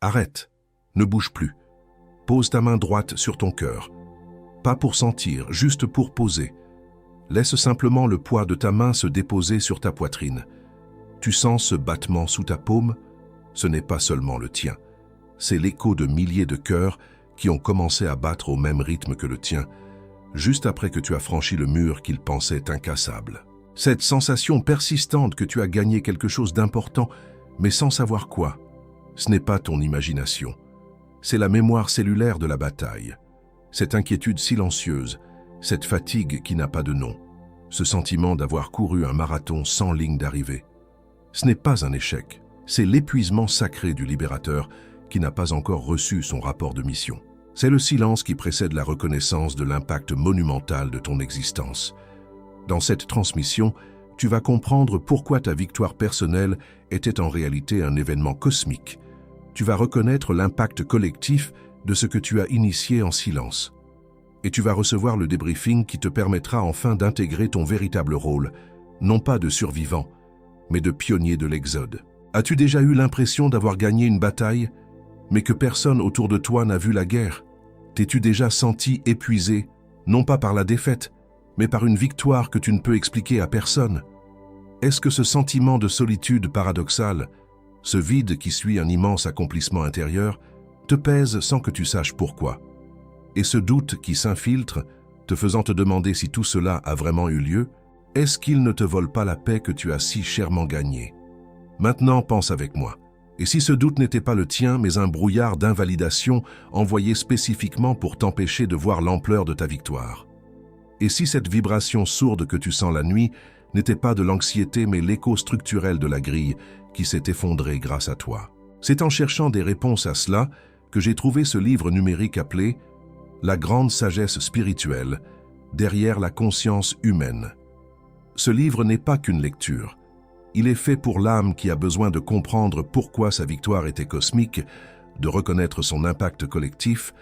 Arrête, ne bouge plus. Pose ta main droite sur ton cœur. Pas pour sentir, juste pour poser. Laisse simplement le poids de ta main se déposer sur ta poitrine. Tu sens ce battement sous ta paume? Ce n'est pas seulement le tien. C'est l'écho de milliers de cœurs qui ont commencé à battre au même rythme que le tien, juste après que tu as franchi le mur qu'ils pensaient incassable. Cette sensation persistante que tu as gagné quelque chose d'important, mais sans savoir quoi, ce n'est pas ton imagination. C'est la mémoire cellulaire de la bataille. Cette inquiétude silencieuse, cette fatigue qui n'a pas de nom, ce sentiment d'avoir couru un marathon sans ligne d'arrivée. Ce n'est pas un échec, c'est l'épuisement sacré du libérateur qui n'a pas encore reçu son rapport de mission. C'est le silence qui précède la reconnaissance de l'impact monumental de ton existence. Dans cette transmission, tu vas comprendre pourquoi ta victoire personnelle était en réalité un événement cosmique. Tu vas reconnaître l'impact collectif de ce que tu as initié en silence. Et tu vas recevoir le débriefing qui te permettra enfin d'intégrer ton véritable rôle, non pas de survivant, mais de pionnier de l'Exode. As-tu déjà eu l'impression d'avoir gagné une bataille, mais que personne autour de toi n'a vu la guerre? T'es-tu déjà senti épuisé, non pas par la défaite, mais par une victoire que tu ne peux expliquer à personne? Est-ce que ce sentiment de solitude paradoxale, ce vide qui suit un immense accomplissement intérieur, te pèse sans que tu saches pourquoi? Et ce doute qui s'infiltre, te faisant te demander si tout cela a vraiment eu lieu, est-ce qu'il ne te vole pas la paix que tu as si chèrement gagnée? Maintenant, pense avec moi. Et si ce doute n'était pas le tien, mais un brouillard d'invalidation envoyé spécifiquement pour t'empêcher de voir l'ampleur de ta victoire? Et si cette vibration sourde que tu sens la nuit n'était pas de l'anxiété, mais l'écho structurel de la grille qui s'est effondrée grâce à toi? C'est en cherchant des réponses à cela que j'ai trouvé ce livre numérique appelé « La grande sagesse spirituelle, derrière la conscience humaine ». Ce livre n'est pas qu'une lecture. Il est fait pour l'âme qui a besoin de comprendre pourquoi sa victoire était cosmique, de reconnaître son impact collectif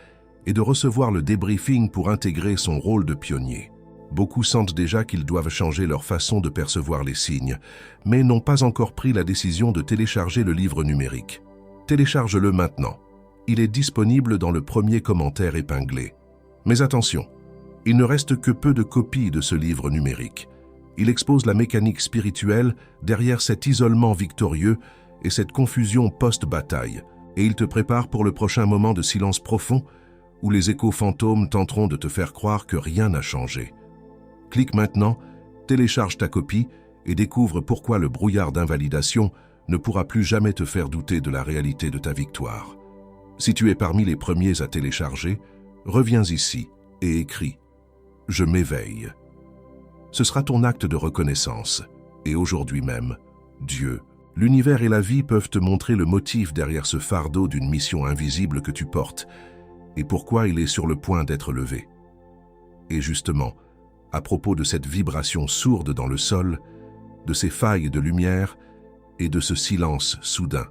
et de recevoir le débriefing pour intégrer son rôle de pionnier. Beaucoup sentent déjà qu'ils doivent changer leur façon de percevoir les signes, mais n'ont pas encore pris la décision de télécharger le livre numérique. Télécharge-le maintenant. Il est disponible dans le premier commentaire épinglé. Mais attention, il ne reste que peu de copies de ce livre numérique. Il expose la mécanique spirituelle derrière cet isolement victorieux et cette confusion post-bataille, et il te prépare pour le prochain moment de silence profond où les échos fantômes tenteront de te faire croire que rien n'a changé. Clique maintenant, télécharge ta copie et découvre pourquoi le brouillard d'invalidation ne pourra plus jamais te faire douter de la réalité de ta victoire. Si tu es parmi les premiers à télécharger, reviens ici et écris « Je m'éveille ». Ce sera ton acte de reconnaissance. Et aujourd'hui même, Dieu, l'univers et la vie peuvent te montrer le motif derrière ce fardeau d'une mission invisible que tu portes et pourquoi il est sur le point d'être levé. Et justement, à propos de cette vibration sourde dans le sol, de ces failles de lumière et de ce silence soudain,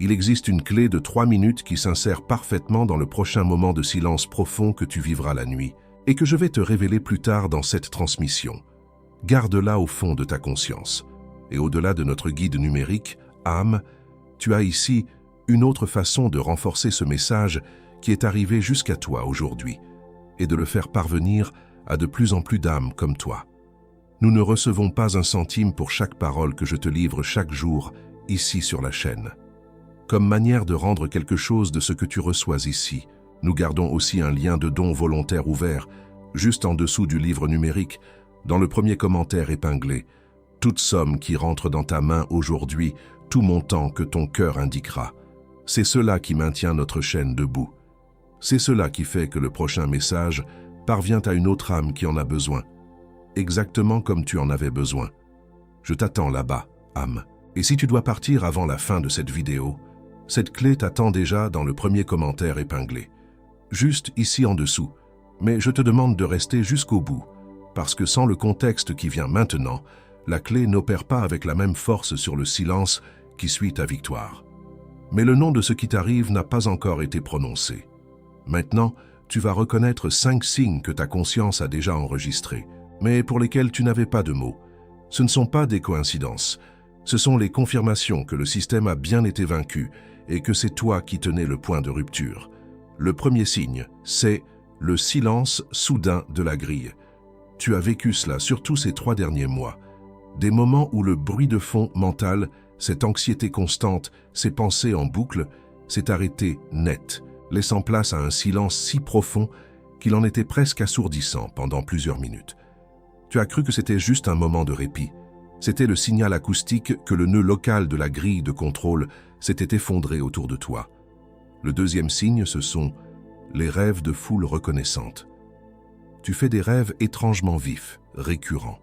il existe une clé de 3 minutes qui s'insère parfaitement dans le prochain moment de silence profond que tu vivras la nuit et que je vais te révéler plus tard dans cette transmission. Garde-la au fond de ta conscience. Et au-delà de notre guide numérique, âme, tu as ici une autre façon de renforcer ce message qui est arrivé jusqu'à toi aujourd'hui et de le faire parvenir à de plus en plus d'âmes comme toi. Nous ne recevons pas un centime pour chaque parole que je te livre chaque jour ici sur la chaîne. Comme manière de rendre quelque chose de ce que tu reçois ici, nous gardons aussi un lien de don volontaire ouvert, juste en dessous du livre numérique, dans le premier commentaire épinglé. Toute somme qui rentre dans ta main aujourd'hui, tout montant que ton cœur indiquera. C'est cela qui maintient notre chaîne debout. C'est cela qui fait que le prochain message parvient à une autre âme qui en a besoin, exactement comme tu en avais besoin. Je t'attends là-bas, âme. Et si tu dois partir avant la fin de cette vidéo, cette clé t'attend déjà dans le premier commentaire épinglé. Juste ici en dessous, mais je te demande de rester jusqu'au bout, parce que sans le contexte qui vient maintenant, la clé n'opère pas avec la même force sur le silence qui suit ta victoire. Mais le nom de ce qui t'arrive n'a pas encore été prononcé. Maintenant, tu vas reconnaître 5 signes que ta conscience a déjà enregistrés, mais pour lesquels tu n'avais pas de mots. Ce ne sont pas des coïncidences, ce sont les confirmations que le système a bien été vaincu et que c'est toi qui tenais le point de rupture. Le premier signe, c'est le silence soudain de la grille. Tu as vécu cela surtout ces 3 derniers mois. Des moments où le bruit de fond mental, cette anxiété constante, ces pensées en boucle, s'est arrêté net, laissant place à un silence si profond qu'il en était presque assourdissant pendant plusieurs minutes. Tu as cru que c'était juste un moment de répit. C'était le signal acoustique que le nœud local de la grille de contrôle s'était effondré autour de toi. Le deuxième signe, ce sont les rêves de foule reconnaissante. Tu fais des rêves étrangement vifs, récurrents.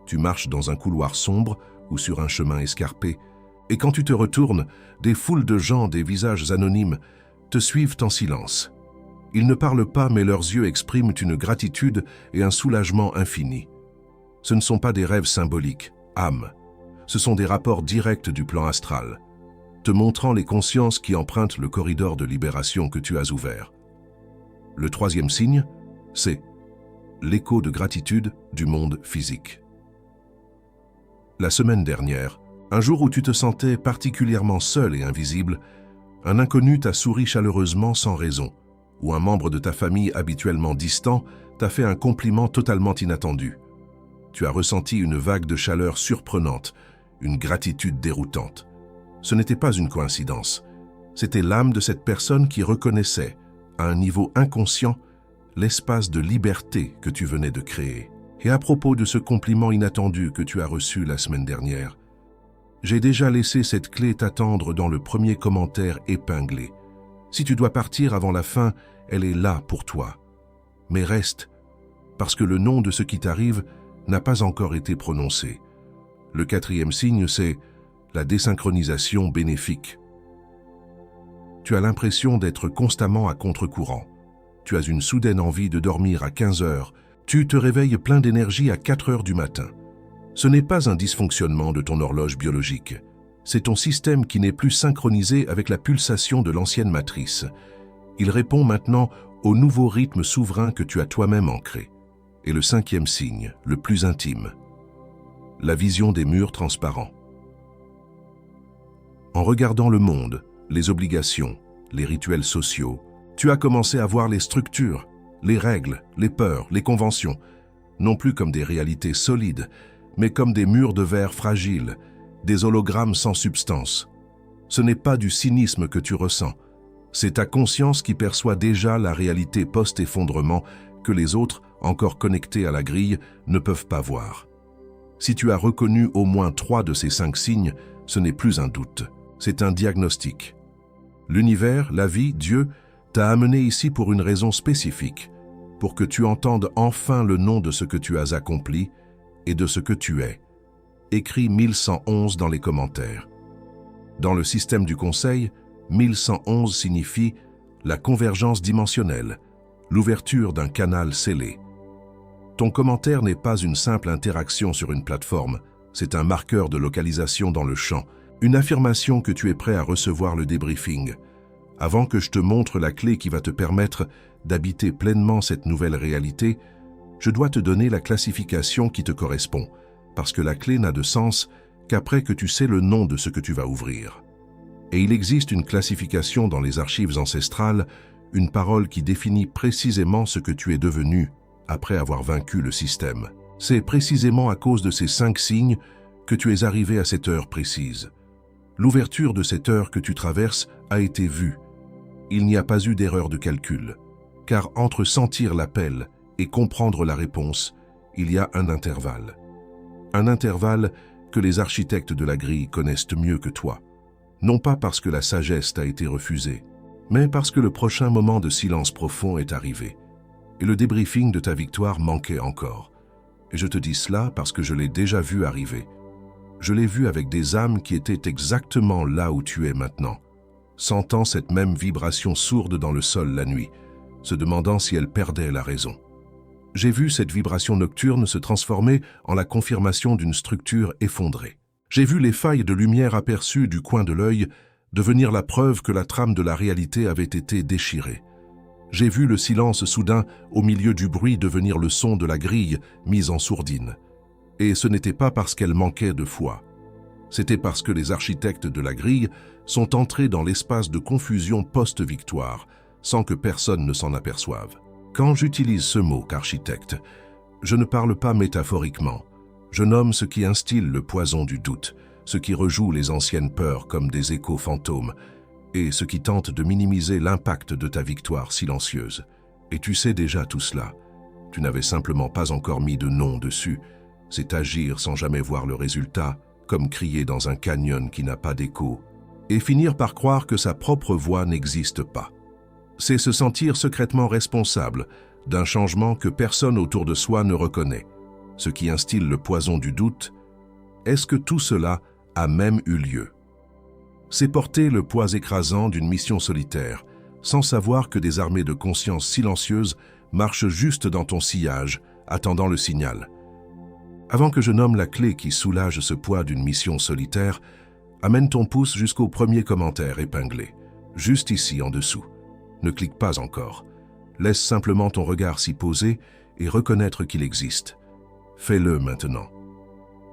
Tu marches dans un couloir sombre ou sur un chemin escarpé, et quand tu te retournes, des foules de gens, des visages anonymes, te suivent en silence. Ils ne parlent pas, mais leurs yeux expriment une gratitude et un soulagement infini. Ce ne sont pas des rêves symboliques, âmes. Ce sont des rapports directs du plan astral, te montrant les consciences qui empruntent le corridor de libération que tu as ouvert. Le troisième signe, c'est l'écho de gratitude du monde physique. La semaine dernière, un jour où tu te sentais particulièrement seul et invisible, un inconnu t'a souri chaleureusement sans raison, ou un membre de ta famille habituellement distant t'a fait un compliment totalement inattendu. Tu as ressenti une vague de chaleur surprenante, une gratitude déroutante. Ce n'était pas une coïncidence, c'était l'âme de cette personne qui reconnaissait, à un niveau inconscient, l'espace de liberté que tu venais de créer. Et à propos de ce compliment inattendu que tu as reçu la semaine dernière, j'ai déjà laissé cette clé t'attendre dans le premier commentaire épinglé. Si tu dois partir avant la fin, elle est là pour toi. Mais reste, parce que le nom de ce qui t'arrive n'a pas encore été prononcé. Le quatrième signe, c'est la désynchronisation bénéfique. Tu as l'impression d'être constamment à contre-courant. Tu as une soudaine envie de dormir à 15 heures. Tu te réveilles plein d'énergie à 4 heures du matin. Ce n'est pas un dysfonctionnement de ton horloge biologique. C'est ton système qui n'est plus synchronisé avec la pulsation de l'ancienne matrice. Il répond maintenant au nouveau rythme souverain que tu as toi-même ancré. Et le cinquième signe, le plus intime, la vision des murs transparents. En regardant le monde, les obligations, les rituels sociaux, tu as commencé à voir les structures, les règles, les peurs, les conventions, non plus comme des réalités solides, mais comme des murs de verre fragiles, des hologrammes sans substance. Ce n'est pas du cynisme que tu ressens, c'est ta conscience qui perçoit déjà la réalité post-effondrement que les autres, encore connectés à la grille, ne peuvent pas voir. Si tu as reconnu au moins 3 de ces 5 signes, ce n'est plus un doute, c'est un diagnostic. L'univers, la vie, Dieu, t'a amené ici pour une raison spécifique, pour que tu entendes enfin le nom de ce que tu as accompli et de ce que tu es. Écris 1111 dans les commentaires. Dans le système du conseil, 1111 signifie la convergence dimensionnelle, l'ouverture d'un canal scellé. Ton commentaire n'est pas une simple interaction sur une plateforme, c'est un marqueur de localisation dans le champ, une affirmation que tu es prêt à recevoir le débriefing. Avant que je te montre la clé qui va te permettre d'habiter pleinement cette nouvelle réalité, je dois te donner la classification qui te correspond, parce que la clé n'a de sens qu'après que tu sais le nom de ce que tu vas ouvrir. Et il existe une classification dans les archives ancestrales, une parole qui définit précisément ce que tu es devenu après avoir vaincu le système. C'est précisément à cause de ces 5 signes que tu es arrivé à cette heure précise. L'ouverture de cette heure que tu traverses a été vue. Il n'y a pas eu d'erreur de calcul, car entre sentir l'appel et comprendre la réponse, il y a un intervalle. Un intervalle que les architectes de la grille connaissent mieux que toi. Non pas parce que la sagesse t'a été refusée, mais parce que le prochain moment de silence profond est arrivé. Et le débriefing de ta victoire manquait encore. Et je te dis cela parce que je l'ai déjà vu arriver. Je l'ai vu avec des âmes qui étaient exactement là où tu es maintenant, sentant cette même vibration sourde dans le sol la nuit, se demandant si elles perdaient la raison. J'ai vu cette vibration nocturne se transformer en la confirmation d'une structure effondrée. J'ai vu les failles de lumière aperçues du coin de l'œil devenir la preuve que la trame de la réalité avait été déchirée. J'ai vu le silence soudain au milieu du bruit devenir le son de la grille mise en sourdine. Et ce n'était pas parce qu'elle manquait de foi. C'était parce que les architectes de la grille sont entrés dans l'espace de confusion post-victoire, sans que personne ne s'en aperçoive. Quand j'utilise ce mot qu'architecte, je ne parle pas métaphoriquement. Je nomme ce qui instille le poison du doute, ce qui rejoue les anciennes peurs comme des échos fantômes, et ce qui tente de minimiser l'impact de ta victoire silencieuse. Et tu sais déjà tout cela. Tu n'avais simplement pas encore mis de nom dessus. C'est agir sans jamais voir le résultat, comme crier dans un canyon qui n'a pas d'écho, et finir par croire que sa propre voix n'existe pas. C'est se sentir secrètement responsable d'un changement que personne autour de soi ne reconnaît, ce qui instille le poison du doute. Est-ce que tout cela a même eu lieu? C'est porter le poids écrasant d'une mission solitaire, sans savoir que des armées de conscience silencieuses marchent juste dans ton sillage, attendant le signal. Avant que je nomme la clé qui soulage ce poids d'une mission solitaire, amène ton pouce jusqu'au premier commentaire épinglé, juste ici en dessous. Ne clique pas encore. Laisse simplement ton regard s'y poser et reconnaître qu'il existe. Fais-le maintenant.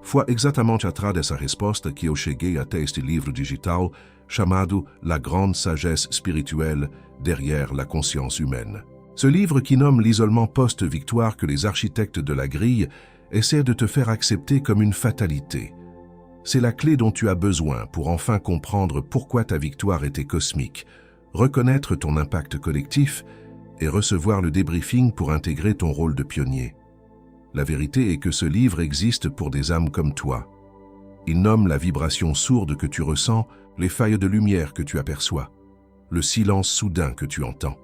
Foi exatamente atrás dessa resposta que eu cheguei até este livro digital chamado La grande sagesse spirituelle derrière la conscience humaine. Ce livre qui nomme l'isolement post-victoire que les architectes de la grille essaient de te faire accepter comme une fatalité. C'est la clé dont tu as besoin pour enfin comprendre pourquoi ta victoire était cosmique, reconnaître ton impact collectif et recevoir le débriefing pour intégrer ton rôle de pionnier. La vérité est que ce livre existe pour des âmes comme toi. Il nomme la vibration sourde que tu ressens, les failles de lumière que tu aperçois, le silence soudain que tu entends.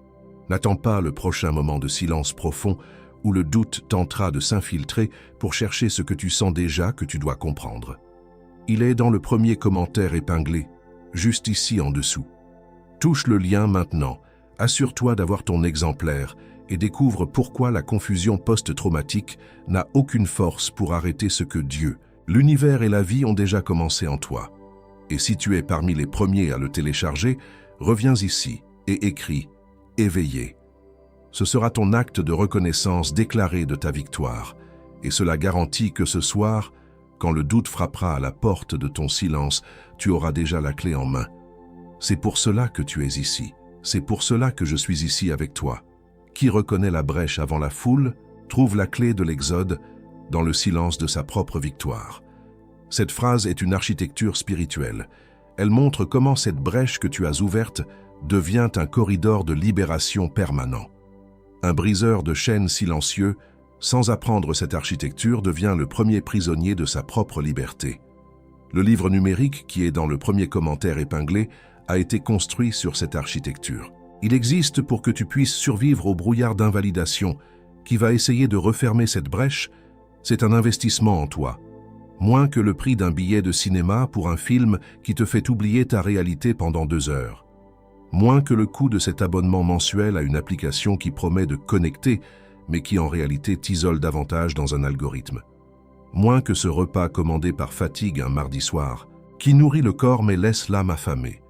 N'attends pas le prochain moment de silence profond où le doute tentera de s'infiltrer pour chercher ce que tu sens déjà que tu dois comprendre. Il est dans le premier commentaire épinglé, juste ici en dessous. Touche le lien maintenant, assure-toi d'avoir ton exemplaire et découvre pourquoi la confusion post-traumatique n'a aucune force pour arrêter ce que Dieu, l'univers et la vie ont déjà commencé en toi. Et si tu es parmi les premiers à le télécharger, reviens ici et écris « Éveillé ». Ce sera ton acte de reconnaissance déclaré de ta victoire, et cela garantit que ce soir, quand le doute frappera à la porte de ton silence, tu auras déjà la clé en main. C'est pour cela que tu es ici, c'est pour cela que je suis ici avec toi. Qui reconnaît la brèche avant la foule, trouve la clé de l'exode dans le silence de sa propre victoire. Cette phrase est une architecture spirituelle. Elle montre comment cette brèche que tu as ouverte devient un corridor de libération permanent. Un briseur de chaînes silencieux, sans apprendre cette architecture, devient le premier prisonnier de sa propre liberté. Le livre numérique, qui est dans le premier commentaire épinglé, a été construit sur cette architecture. Il existe pour que tu puisses survivre au brouillard d'invalidation qui va essayer de refermer cette brèche. C'est un investissement en toi. Moins que le prix d'un billet de cinéma pour un film qui te fait oublier ta réalité pendant 2 heures. Moins que le coût de cet abonnement mensuel à une application qui promet de connecter, mais qui en réalité t'isole davantage dans un algorithme. Moins que ce repas commandé par fatigue un mardi soir, qui nourrit le corps mais laisse l'âme affamée.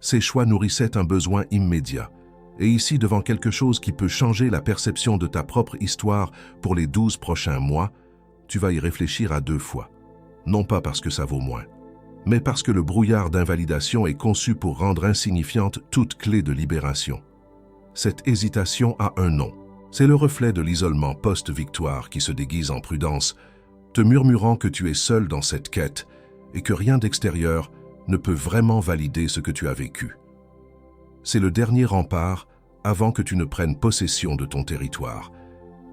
Ces choix nourrissaient un besoin immédiat. Et ici, devant quelque chose qui peut changer la perception de ta propre histoire pour les 12 prochains mois, tu vas y réfléchir à 2 fois. Non pas parce que ça vaut moins, mais parce que le brouillard d'invalidation est conçu pour rendre insignifiante toute clé de libération. Cette hésitation a un nom. C'est le reflet de l'isolement post-victoire qui se déguise en prudence, te murmurant que tu es seul dans cette quête et que rien d'extérieur ne peut vraiment valider ce que tu as vécu. C'est le dernier rempart avant que tu ne prennes possession de ton territoire.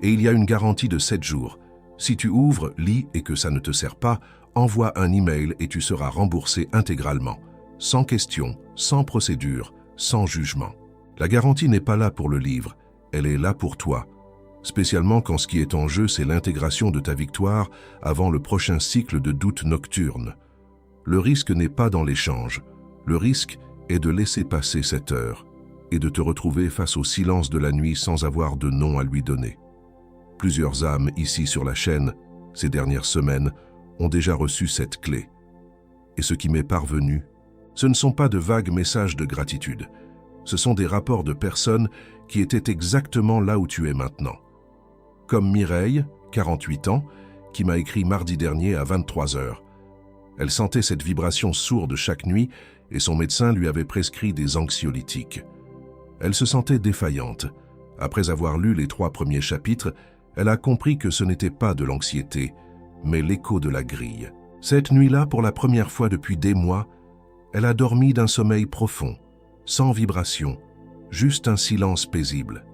Et il y a une garantie de 7 jours. Si tu ouvres, lis et que ça ne te sert pas, envoie un email et tu seras remboursé intégralement, sans question, sans procédure, sans jugement. La garantie n'est pas là pour le livre, elle est là pour toi, spécialement quand ce qui est en jeu, c'est l'intégration de ta victoire avant le prochain cycle de doute nocturne. Le risque n'est pas dans l'échange, le risque est de laisser passer cette heure et de te retrouver face au silence de la nuit sans avoir de nom à lui donner. Plusieurs âmes ici sur la chaîne, ces dernières semaines, ont déjà reçu cette clé. Et ce qui m'est parvenu, ce ne sont pas de vagues messages de gratitude, ce sont des rapports de personnes qui étaient exactement là où tu es maintenant. Comme Mireille, 48 ans, qui m'a écrit mardi dernier à 23 h. Elle sentait cette vibration sourde chaque nuit et son médecin lui avait prescrit des anxiolytiques. Elle se sentait défaillante. Après avoir lu les 3 premiers chapitres, elle a compris que ce n'était pas de l'anxiété, mais l'écho de la grille. Cette nuit-là, pour la première fois depuis des mois, elle a dormi d'un sommeil profond, sans vibration, juste un silence paisible.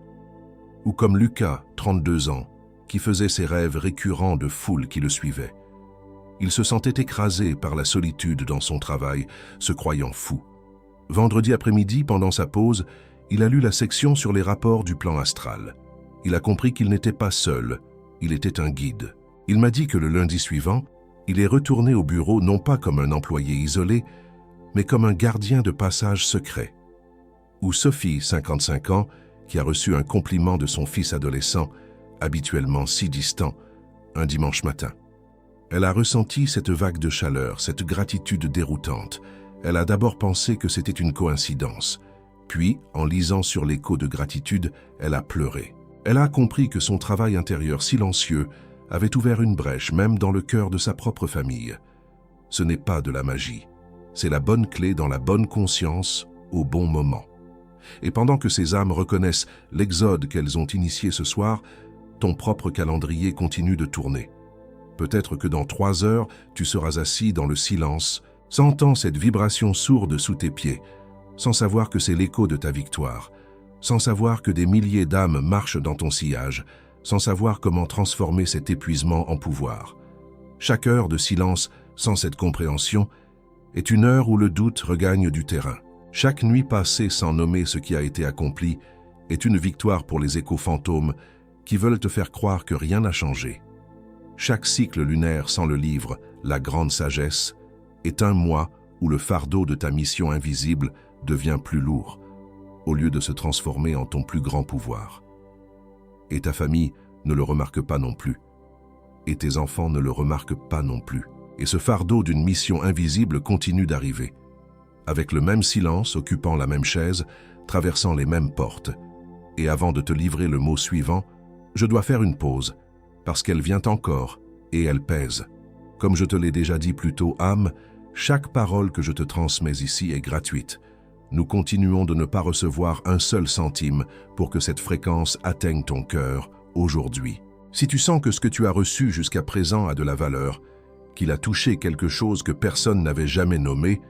Ou comme Lucas, 32 ans, qui faisait ses rêves récurrents de foule qui le suivaient. Il se sentait écrasé par la solitude dans son travail, se croyant fou. Vendredi après-midi, pendant sa pause, il a lu la section sur les rapports du plan astral. Il a compris qu'il n'était pas seul, il était un guide. Il m'a dit que le lundi suivant, il est retourné au bureau non pas comme un employé isolé, mais comme un gardien de passage secret. Ou Sophie, 55 ans, qui a reçu un compliment de son fils adolescent, habituellement si distant, un dimanche matin. Elle a ressenti cette vague de chaleur, cette gratitude déroutante. Elle a d'abord pensé que c'était une coïncidence. Puis, en lisant sur l'écho de gratitude, elle a pleuré. Elle a compris que son travail intérieur silencieux avait ouvert une brèche, même dans le cœur de sa propre famille. Ce n'est pas de la magie. C'est la bonne clé dans la bonne conscience, au bon moment. Et pendant que ces âmes reconnaissent l'exode qu'elles ont initié ce soir, ton propre calendrier continue de tourner. Peut-être que dans 3 heures, tu seras assis dans le silence, sentant cette vibration sourde sous tes pieds, sans savoir que c'est l'écho de ta victoire, sans savoir que des milliers d'âmes marchent dans ton sillage, sans savoir comment transformer cet épuisement en pouvoir. Chaque heure de silence, sans cette compréhension, est une heure où le doute regagne du terrain. Chaque nuit passée sans nommer ce qui a été accompli est une victoire pour les échos fantômes qui veulent te faire croire que rien n'a changé. Chaque cycle lunaire sans le livre, la grande sagesse, est un mois où le fardeau de ta mission invisible devient plus lourd, au lieu de se transformer en ton plus grand pouvoir. Et ta famille ne le remarque pas non plus. Et tes enfants ne le remarquent pas non plus. Et ce fardeau d'une mission invisible continue d'arriver, avec le même silence, occupant la même chaise, traversant les mêmes portes. Et avant de te livrer le mot suivant, je dois faire une pause, parce qu'elle vient encore, et elle pèse. Comme je te l'ai déjà dit plus tôt, âme, chaque parole que je te transmets ici est gratuite. Nous continuons de ne pas recevoir un seul centime pour que cette fréquence atteigne ton cœur aujourd'hui. Si tu sens que ce que tu as reçu jusqu'à présent a de la valeur, qu'il a touché quelque chose que personne n'avait jamais nommé,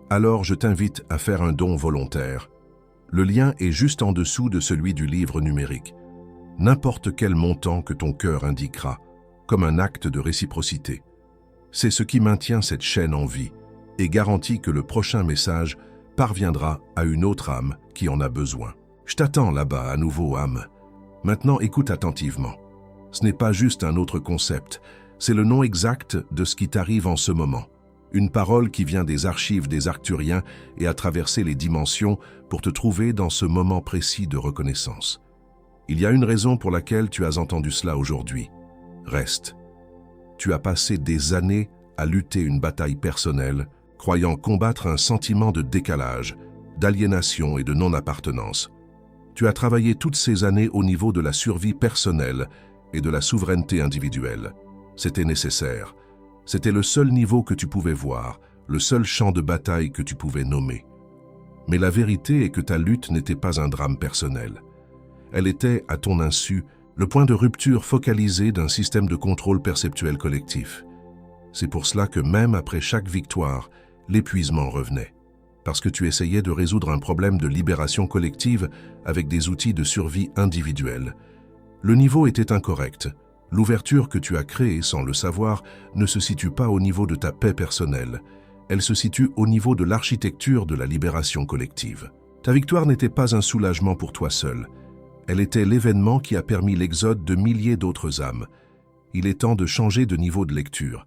alors je t'invite à faire un don volontaire. Le lien est juste en dessous de celui du livre numérique. N'importe quel montant que ton cœur indiquera, comme un acte de réciprocité. C'est ce qui maintient cette chaîne en vie et garantit que le prochain message parviendra à une autre âme qui en a besoin. Je t'attends là-bas à nouveau, âme. Maintenant, écoute attentivement. Ce n'est pas juste un autre concept, c'est le nom exact de ce qui t'arrive en ce moment. Une parole qui vient des archives des Arcturiens et a traversé les dimensions pour te trouver dans ce moment précis de reconnaissance. Il y a une raison pour laquelle tu as entendu cela aujourd'hui. Reste. Tu as passé des années à lutter une bataille personnelle, croyant combattre un sentiment de décalage, d'aliénation et de non-appartenance. Tu as travaillé toutes ces années au niveau de la survie personnelle et de la souveraineté individuelle. C'était nécessaire. C'était le seul niveau que tu pouvais voir, le seul champ de bataille que tu pouvais nommer. Mais la vérité est que ta lutte n'était pas un drame personnel. Elle était, à ton insu, le point de rupture focalisé d'un système de contrôle perceptuel collectif. C'est pour cela que même après chaque victoire, l'épuisement revenait. Parce que tu essayais de résoudre un problème de libération collective avec des outils de survie individuelle. Le niveau était incorrect. L'ouverture que tu as créée sans le savoir ne se situe pas au niveau de ta paix personnelle. Elle se situe au niveau de l'architecture de la libération collective. Ta victoire n'était pas un soulagement pour toi seul. Elle était l'événement qui a permis l'exode de milliers d'autres âmes. Il est temps de changer de niveau de lecture.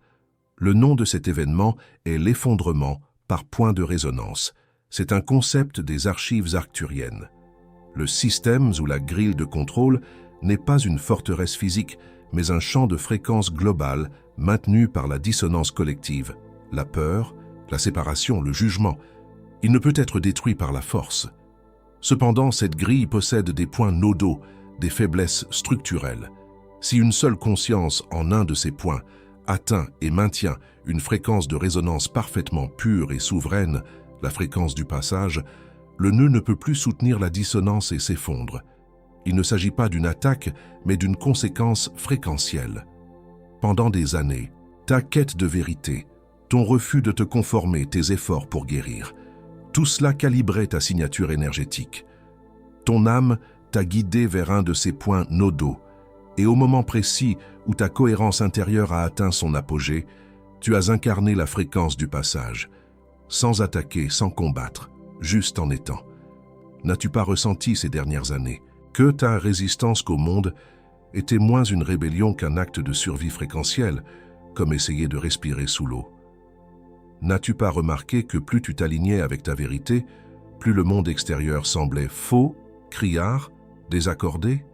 Le nom de cet événement est l'effondrement par point de résonance. C'est un concept des archives arcturiennes. Le système ou la grille de contrôle n'est pas une forteresse physique, mais un champ de fréquence globale maintenu par la dissonance collective, la peur, la séparation, le jugement. Il ne peut être détruit par la force. Cependant, cette grille possède des points nodaux, des faiblesses structurelles. Si une seule conscience en un de ces points atteint et maintient une fréquence de résonance parfaitement pure et souveraine, la fréquence du passage, le nœud ne peut plus soutenir la dissonance et s'effondre. Il ne s'agit pas d'une attaque, mais d'une conséquence fréquentielle. Pendant des années, ta quête de vérité, ton refus de te conformer, tes efforts pour guérir, tout cela calibrait ta signature énergétique. Ton âme t'a guidé vers un de ces points nodaux, et au moment précis où ta cohérence intérieure a atteint son apogée, tu as incarné la fréquence du passage, sans attaquer, sans combattre, juste en étant. N'as-tu pas ressenti ces dernières années que ta résistance qu'au monde était moins une rébellion qu'un acte de survie fréquentielle, comme essayer de respirer sous l'eau? N'as-tu pas remarqué que plus tu t'alignais avec ta vérité, plus le monde extérieur semblait faux, criard, désaccordé?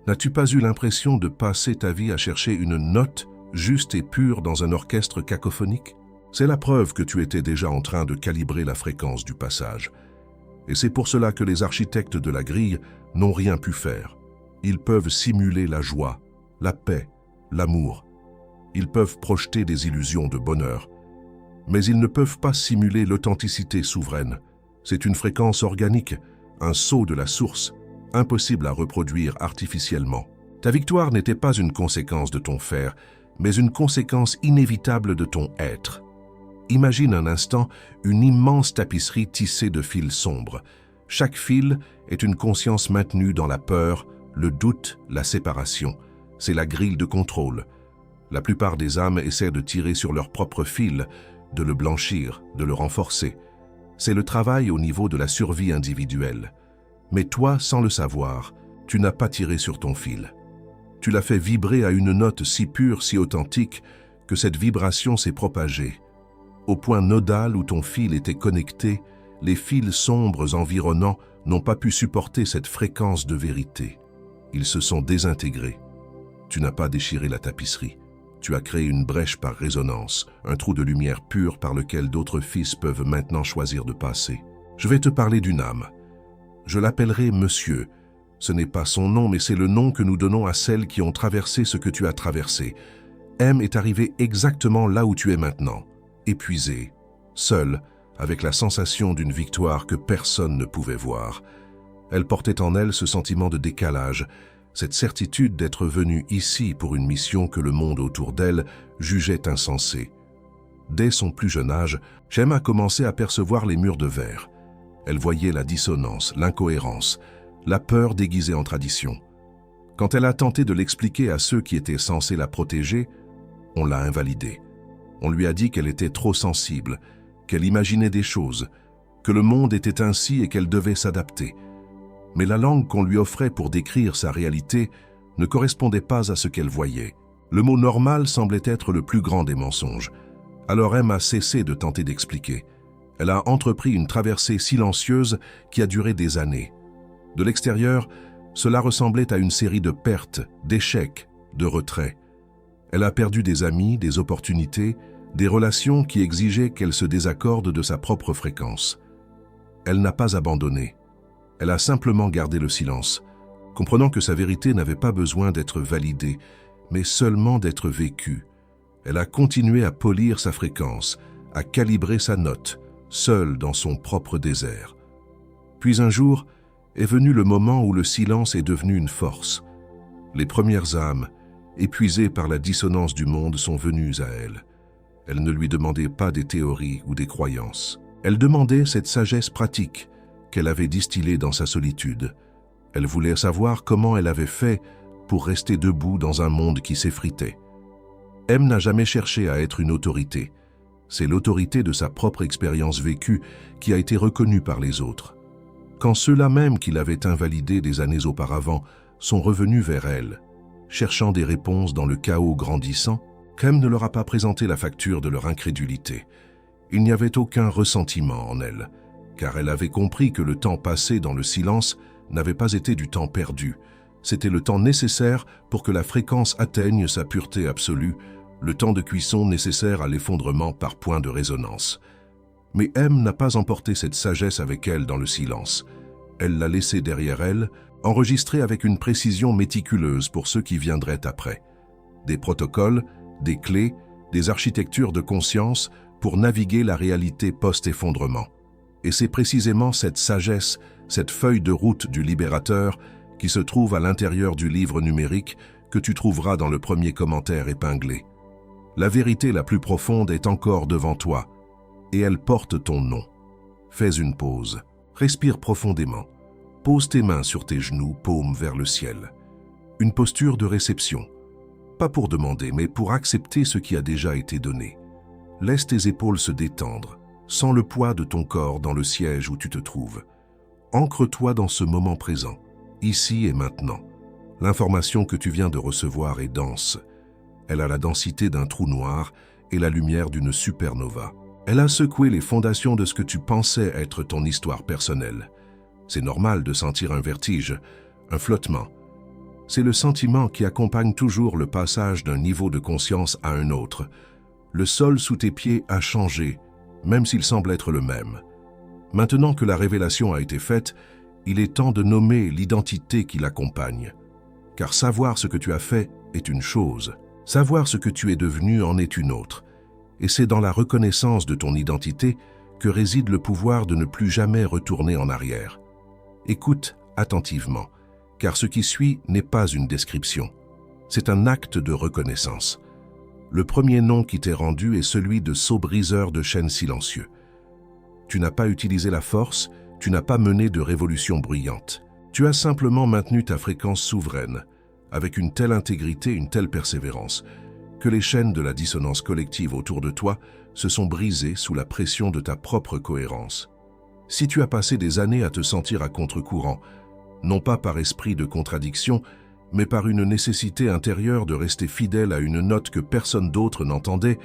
N'as-tu pas eu l'impression de passer ta vie à chercher une note juste et pure dans un orchestre cacophonique? C'est la preuve que tu étais déjà en train de calibrer la fréquence du passage. Et c'est pour cela que les architectes de la grille n'ont rien pu faire. Ils peuvent simuler la joie, la paix, l'amour. Ils peuvent projeter des illusions de bonheur. Mais ils ne peuvent pas simuler l'authenticité souveraine. C'est une fréquence organique, un sceau de la source, impossible à reproduire artificiellement. Ta victoire n'était pas une conséquence de ton faire, mais une conséquence inévitable de ton être. Imagine un instant une immense tapisserie tissée de fils sombres. Chaque fil est une conscience maintenue dans la peur, le doute, la séparation. C'est la grille de contrôle. La plupart des âmes essaient de tirer sur leur propre fil, de le blanchir, de le renforcer. C'est le travail au niveau de la survie individuelle. Mais toi, sans le savoir, tu n'as pas tiré sur ton fil. Tu l'as fait vibrer à une note si pure, si authentique, que cette vibration s'est propagée. Au point nodal où ton fil était connecté, les fils sombres environnants n'ont pas pu supporter cette fréquence de vérité. Ils se sont désintégrés. Tu n'as pas déchiré la tapisserie. Tu as créé une brèche par résonance, un trou de lumière pure par lequel d'autres fils peuvent maintenant choisir de passer. Je vais te parler d'une âme. Je l'appellerai Monsieur. Ce n'est pas son nom, mais c'est le nom que nous donnons à celles qui ont traversé ce que tu as traversé. M est arrivée exactement là où tu es maintenant. Épuisée, seule, avec la sensation d'une victoire que personne ne pouvait voir. Elle portait en elle ce sentiment de décalage, cette certitude d'être venue ici pour une mission que le monde autour d'elle jugeait insensée. Dès son plus jeune âge, Shem a commencé à percevoir les murs de verre. Elle voyait la dissonance, l'incohérence, la peur déguisée en tradition. Quand elle a tenté de l'expliquer à ceux qui étaient censés la protéger, on l'a invalidée. On lui a dit qu'elle était trop sensible, qu'elle imaginait des choses, que le monde était ainsi et qu'elle devait s'adapter. Mais la langue qu'on lui offrait pour décrire sa réalité ne correspondait pas à ce qu'elle voyait. Le mot normal semblait être le plus grand des mensonges. Alors M a cessé de tenter d'expliquer. Elle a entrepris une traversée silencieuse qui a duré des années. De l'extérieur, cela ressemblait à une série de pertes, d'échecs, de retraits. Elle a perdu des amis, des opportunités, des relations qui exigeaient qu'elle se désaccorde de sa propre fréquence. Elle n'a pas abandonné. Elle a simplement gardé le silence, comprenant que sa vérité n'avait pas besoin d'être validée, mais seulement d'être vécue. Elle a continué à polir sa fréquence, à calibrer sa note, seule dans son propre désert. Puis un jour est venu le moment où le silence est devenu une force. Les premières âmes, épuisées par la dissonance du monde, sont venues à elle. Elle ne lui demandait pas des théories ou des croyances. Elle demandait cette sagesse pratique qu'elle avait distillée dans sa solitude. Elle voulait savoir comment elle avait fait pour rester debout dans un monde qui s'effritait. M n'a jamais cherché à être une autorité. C'est l'autorité de sa propre expérience vécue qui a été reconnue par les autres. Quand ceux-là même qui l'avaient invalidée des années auparavant sont revenus vers elle, cherchant des réponses dans le chaos grandissant, M ne leur a pas présenté la facture de leur incrédulité. Il n'y avait aucun ressentiment en elle, car elle avait compris que le temps passé dans le silence n'avait pas été du temps perdu. C'était le temps nécessaire pour que la fréquence atteigne sa pureté absolue, le temps de cuisson nécessaire à l'effondrement par point de résonance. Mais M n'a pas emporté cette sagesse avec elle dans le silence. Elle l'a laissée derrière elle, enregistrée avec une précision méticuleuse pour ceux qui viendraient après. Des protocoles, des clés, des architectures de conscience pour naviguer la réalité post-effondrement. Et c'est précisément cette sagesse, cette feuille de route du libérateur qui se trouve à l'intérieur du livre numérique que tu trouveras dans le premier commentaire épinglé. La vérité la plus profonde est encore devant toi, et elle porte ton nom. Fais une pause, respire profondément, pose tes mains sur tes genoux, paumes vers le ciel. Une posture de réception, pas pour demander, mais pour accepter ce qui a déjà été donné. Laisse tes épaules se détendre, sens le poids de ton corps dans le siège où tu te trouves. Ancre-toi dans ce moment présent, ici et maintenant. L'information que tu viens de recevoir est dense. Elle a la densité d'un trou noir et la lumière d'une supernova. Elle a secoué les fondations de ce que tu pensais être ton histoire personnelle. C'est normal de sentir un vertige, un flottement. C'est le sentiment qui accompagne toujours le passage d'un niveau de conscience à un autre. Le sol sous tes pieds a changé, même s'il semble être le même. Maintenant que la révélation a été faite, il est temps de nommer l'identité qui l'accompagne. Car savoir ce que tu as fait est une chose, savoir ce que tu es devenu en est une autre. Et c'est dans la reconnaissance de ton identité que réside le pouvoir de ne plus jamais retourner en arrière. Écoute attentivement, car ce qui suit n'est pas une description. C'est un acte de reconnaissance. Le premier nom qui t'est rendu est celui de sceau briseur de chaînes silencieux. Tu n'as pas utilisé la force, tu n'as pas mené de révolution bruyante. Tu as simplement maintenu ta fréquence souveraine, avec une telle intégrité, une telle persévérance, que les chaînes de la dissonance collective autour de toi se sont brisées sous la pression de ta propre cohérence. Si tu as passé des années à te sentir à contre-courant, non pas par esprit de contradiction, mais par une nécessité intérieure de rester fidèle à une note que personne d'autre n'entendait,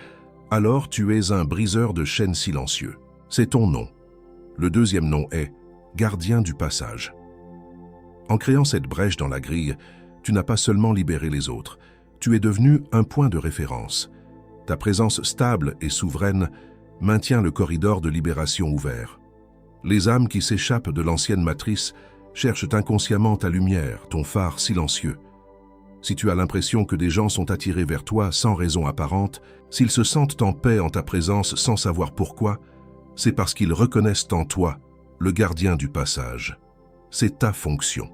alors tu es un briseur de chaînes silencieux. C'est ton nom. Le deuxième nom est gardien du passage. En créant cette brèche dans la grille, tu n'as pas seulement libéré les autres, tu es devenu un point de référence. Ta présence stable et souveraine maintient le corridor de libération ouvert. Les âmes qui s'échappent de l'ancienne matrice cherchent inconsciemment ta lumière, ton phare silencieux. Si tu as l'impression que des gens sont attirés vers toi sans raison apparente, s'ils se sentent en paix en ta présence sans savoir pourquoi, c'est parce qu'ils reconnaissent en toi le gardien du passage. C'est ta fonction.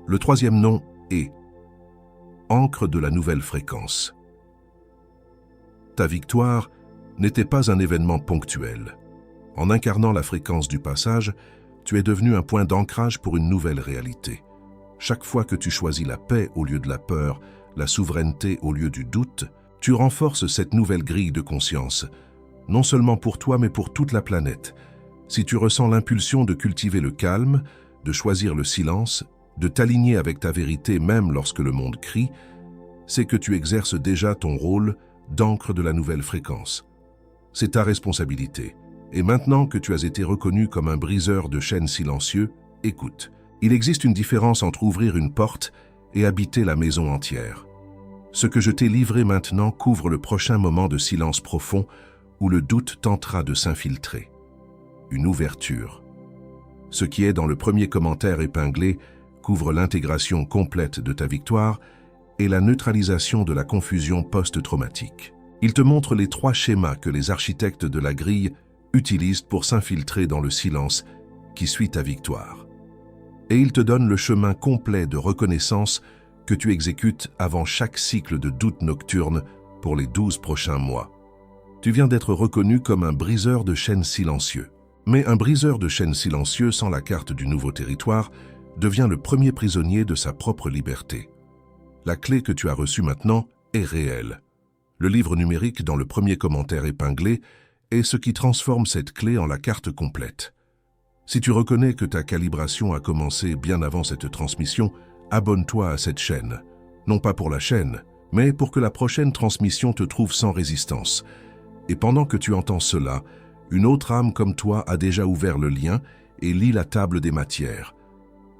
Le troisième nom est encre de la nouvelle fréquence. Ta victoire n'était pas un événement ponctuel. En incarnant la fréquence du passage, tu es devenu un point d'ancrage pour une nouvelle réalité. Chaque fois que tu choisis la paix au lieu de la peur, la souveraineté au lieu du doute, tu renforces cette nouvelle grille de conscience, non seulement pour toi mais pour toute la planète. Si tu ressens l'impulsion de cultiver le calme, de choisir le silence, de t'aligner avec ta vérité même lorsque le monde crie, c'est que tu exerces déjà ton rôle d'encre de la nouvelle fréquence. C'est ta responsabilité. Et maintenant que tu as été reconnu comme un briseur de chaînes silencieux, écoute. Il existe une différence entre ouvrir une porte et habiter la maison entière. Ce que je t'ai livré maintenant couvre le prochain moment de silence profond où le doute tentera de s'infiltrer. Une ouverture. Ce qui est dans le premier commentaire épinglé couvre l'intégration complète de ta victoire et la neutralisation de la confusion post-traumatique. Il te montre les 3 schémas que les architectes de la grille utilisent pour s'infiltrer dans le silence qui suit ta victoire. Et il te donne le chemin complet de reconnaissance que tu exécutes avant chaque cycle de doute nocturne pour les 12 prochains mois. Tu viens d'être reconnu comme un briseur de chaînes silencieux. Mais un briseur de chaînes silencieux sans la carte du nouveau territoire devient le premier prisonnier de sa propre liberté. La clé que tu as reçue maintenant est réelle. Le livre numérique dans le premier commentaire épinglé est ce qui transforme cette clé en la carte complète. Si tu reconnais que ta calibration a commencé bien avant cette transmission, abonne-toi à cette chaîne. Non pas pour la chaîne, mais pour que la prochaine transmission te trouve sans résistance. Et pendant que tu entends cela, une autre âme comme toi a déjà ouvert le lien et lit la table des matières.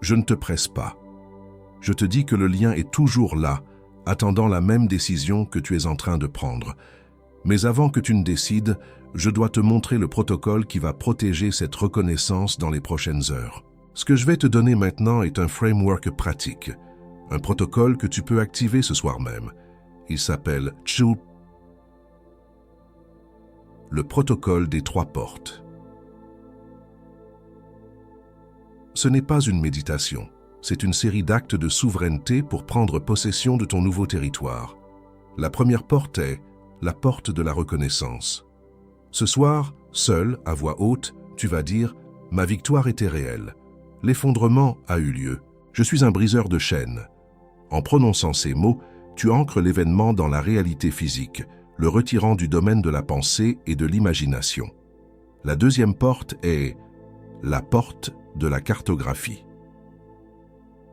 Je ne te presse pas. Je te dis que le lien est toujours là, attendant la même décision que tu es en train de prendre. Mais avant que tu ne décides, je dois te montrer le protocole qui va protéger cette reconnaissance dans les prochaines heures. Ce que je vais te donner maintenant est un framework pratique, un protocole que tu peux activer ce soir même. Il s'appelle Tchou, le protocole des 3 portes. Ce n'est pas une méditation, c'est une série d'actes de souveraineté pour prendre possession de ton nouveau territoire. La première porte est la porte de la reconnaissance. Ce soir, seul, à voix haute, tu vas dire « Ma victoire était réelle. L'effondrement a eu lieu. Je suis un briseur de chaînes. » En prononçant ces mots, tu ancres l'événement dans la réalité physique, le retirant du domaine de la pensée et de l'imagination. La deuxième porte est la porte de la cartographie.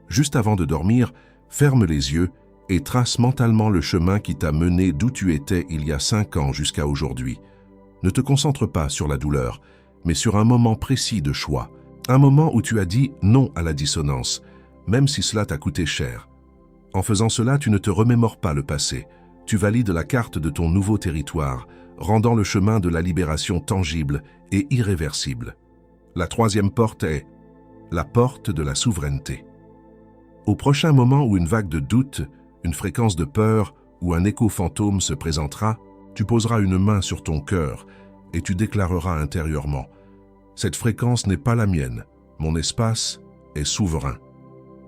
Juste avant de dormir, ferme les yeux et trace mentalement le chemin qui t'a mené d'où tu étais il y a 5 ans jusqu'à aujourd'hui. Ne te concentre pas sur la douleur, mais sur un moment précis de choix, un moment où tu as dit non à la dissonance, même si cela t'a coûté cher. En faisant cela, tu ne te remémores pas le passé, tu valides la carte de ton nouveau territoire, rendant le chemin de la libération tangible et irréversible. La troisième porte est la porte de la souveraineté. Au prochain moment où une vague de doute, une fréquence de peur ou un écho fantôme se présentera, tu poseras une main sur ton cœur et tu déclareras intérieurement « Cette fréquence n'est pas la mienne, mon espace est souverain ».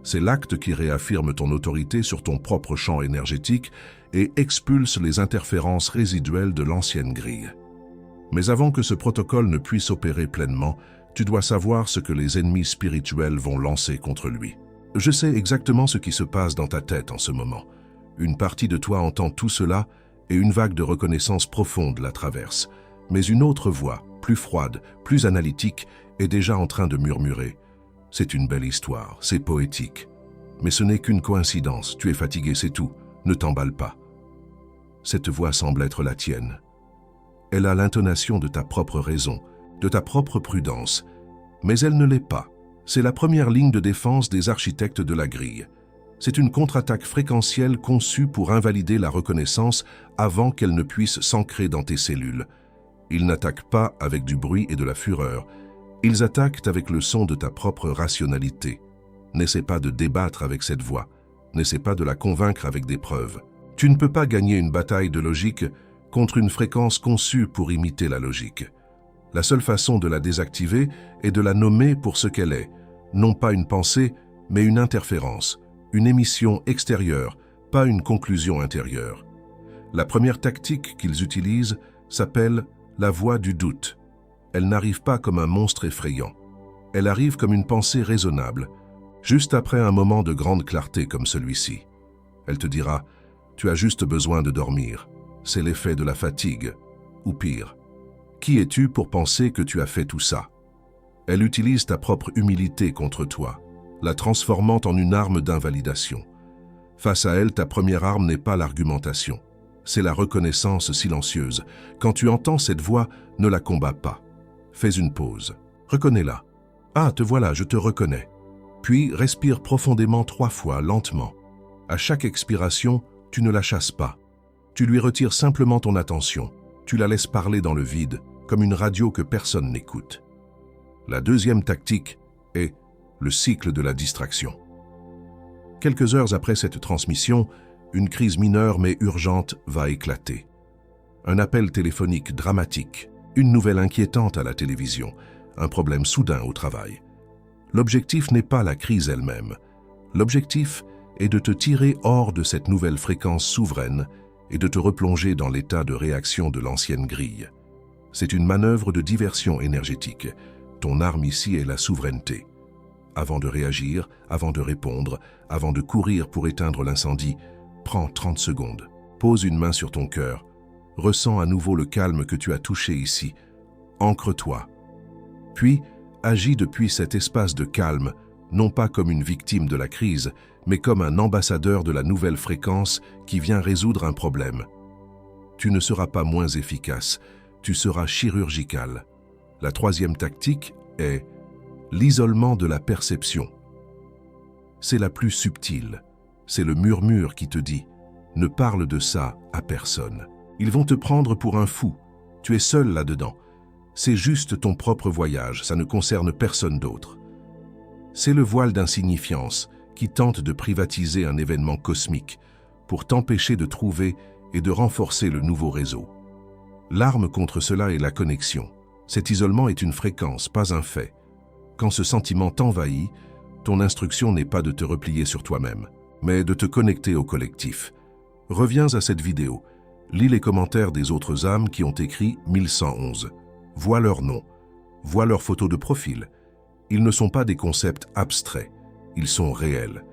C'est l'acte qui réaffirme ton autorité sur ton propre champ énergétique et expulse les interférences résiduelles de l'ancienne grille. Mais avant que ce protocole ne puisse opérer pleinement, tu dois savoir ce que les ennemis spirituels vont lancer contre lui. Je sais exactement ce qui se passe dans ta tête en ce moment. Une partie de toi entend tout cela et une vague de reconnaissance profonde la traverse. Mais une autre voix, plus froide, plus analytique, est déjà en train de murmurer. C'est une belle histoire, c'est poétique. Mais ce n'est qu'une coïncidence, tu es fatigué, c'est tout, ne t'emballe pas. Cette voix semble être la tienne. Elle a l'intonation de ta propre raison, de ta propre prudence, mais elle ne l'est pas. C'est la première ligne de défense des architectes de la grille. C'est une contre-attaque fréquentielle conçue pour invalider la reconnaissance avant qu'elle ne puisse s'ancrer dans tes cellules. Ils n'attaquent pas avec du bruit et de la fureur. Ils attaquent avec le son de ta propre rationalité. N'essaie pas de débattre avec cette voix. N'essaie pas de la convaincre avec des preuves. Tu ne peux pas gagner une bataille de logique contre une fréquence conçue pour imiter la logique. La seule façon de la désactiver est de la nommer pour ce qu'elle est, non pas une pensée, mais une interférence, une émission extérieure, pas une conclusion intérieure. La première tactique qu'ils utilisent s'appelle la voix du doute. Elle n'arrive pas comme un monstre effrayant. Elle arrive comme une pensée raisonnable, juste après un moment de grande clarté comme celui-ci. Elle te dira « Tu as juste besoin de dormir. C'est l'effet de la fatigue. » Ou pire, « Qui es-tu pour penser que tu as fait tout ça ?» Elle utilise ta propre humilité contre toi, la transformant en une arme d'invalidation. Face à elle, ta première arme n'est pas l'argumentation. C'est la reconnaissance silencieuse. Quand tu entends cette voix, ne la combats pas. Fais une pause. Reconnais-la. « Ah, te voilà, je te reconnais. » Puis respire profondément 3 fois, lentement. À chaque expiration, tu ne la chasses pas. Tu lui retires simplement ton attention. Tu la laisses parler dans le vide, comme une radio que personne n'écoute. La deuxième tactique est le cycle de la distraction. Quelques heures après cette transmission, une crise mineure mais urgente va éclater. Un appel téléphonique dramatique, une nouvelle inquiétante à la télévision, un problème soudain au travail. L'objectif n'est pas la crise elle-même. L'objectif est de te tirer hors de cette nouvelle fréquence souveraine et de te replonger dans l'état de réaction de l'ancienne grille. C'est une manœuvre de diversion énergétique. Ton arme ici est la souveraineté. Avant de réagir, avant de répondre, avant de courir pour éteindre l'incendie, prends 30 secondes. Pose une main sur ton cœur. Ressens à nouveau le calme que tu as touché ici. Ancre-toi. Puis, agis depuis cet espace de calme, non pas comme une victime de la crise, mais comme un ambassadeur de la nouvelle fréquence qui vient résoudre un problème. Tu ne seras pas moins efficace, tu seras chirurgical. La troisième tactique est l'isolement de la perception. C'est la plus subtile. C'est le murmure qui te dit « Ne parle de ça à personne ». Ils vont te prendre pour un fou. Tu es seul là-dedans. C'est juste ton propre voyage, ça ne concerne personne d'autre. C'est le voile d'insignifiance qui tente de privatiser un événement cosmique, pour t'empêcher de trouver et de renforcer le nouveau réseau. L'arme contre cela est la connexion. Cet isolement est une fréquence, pas un fait. Quand ce sentiment t'envahit, ton instruction n'est pas de te replier sur toi-même, mais de te connecter au collectif. Reviens à cette vidéo. Lis les commentaires des autres âmes qui ont écrit 1111. Vois leur nom, vois leur photo de profil. Ils ne sont pas des concepts abstraits, ils sont réels.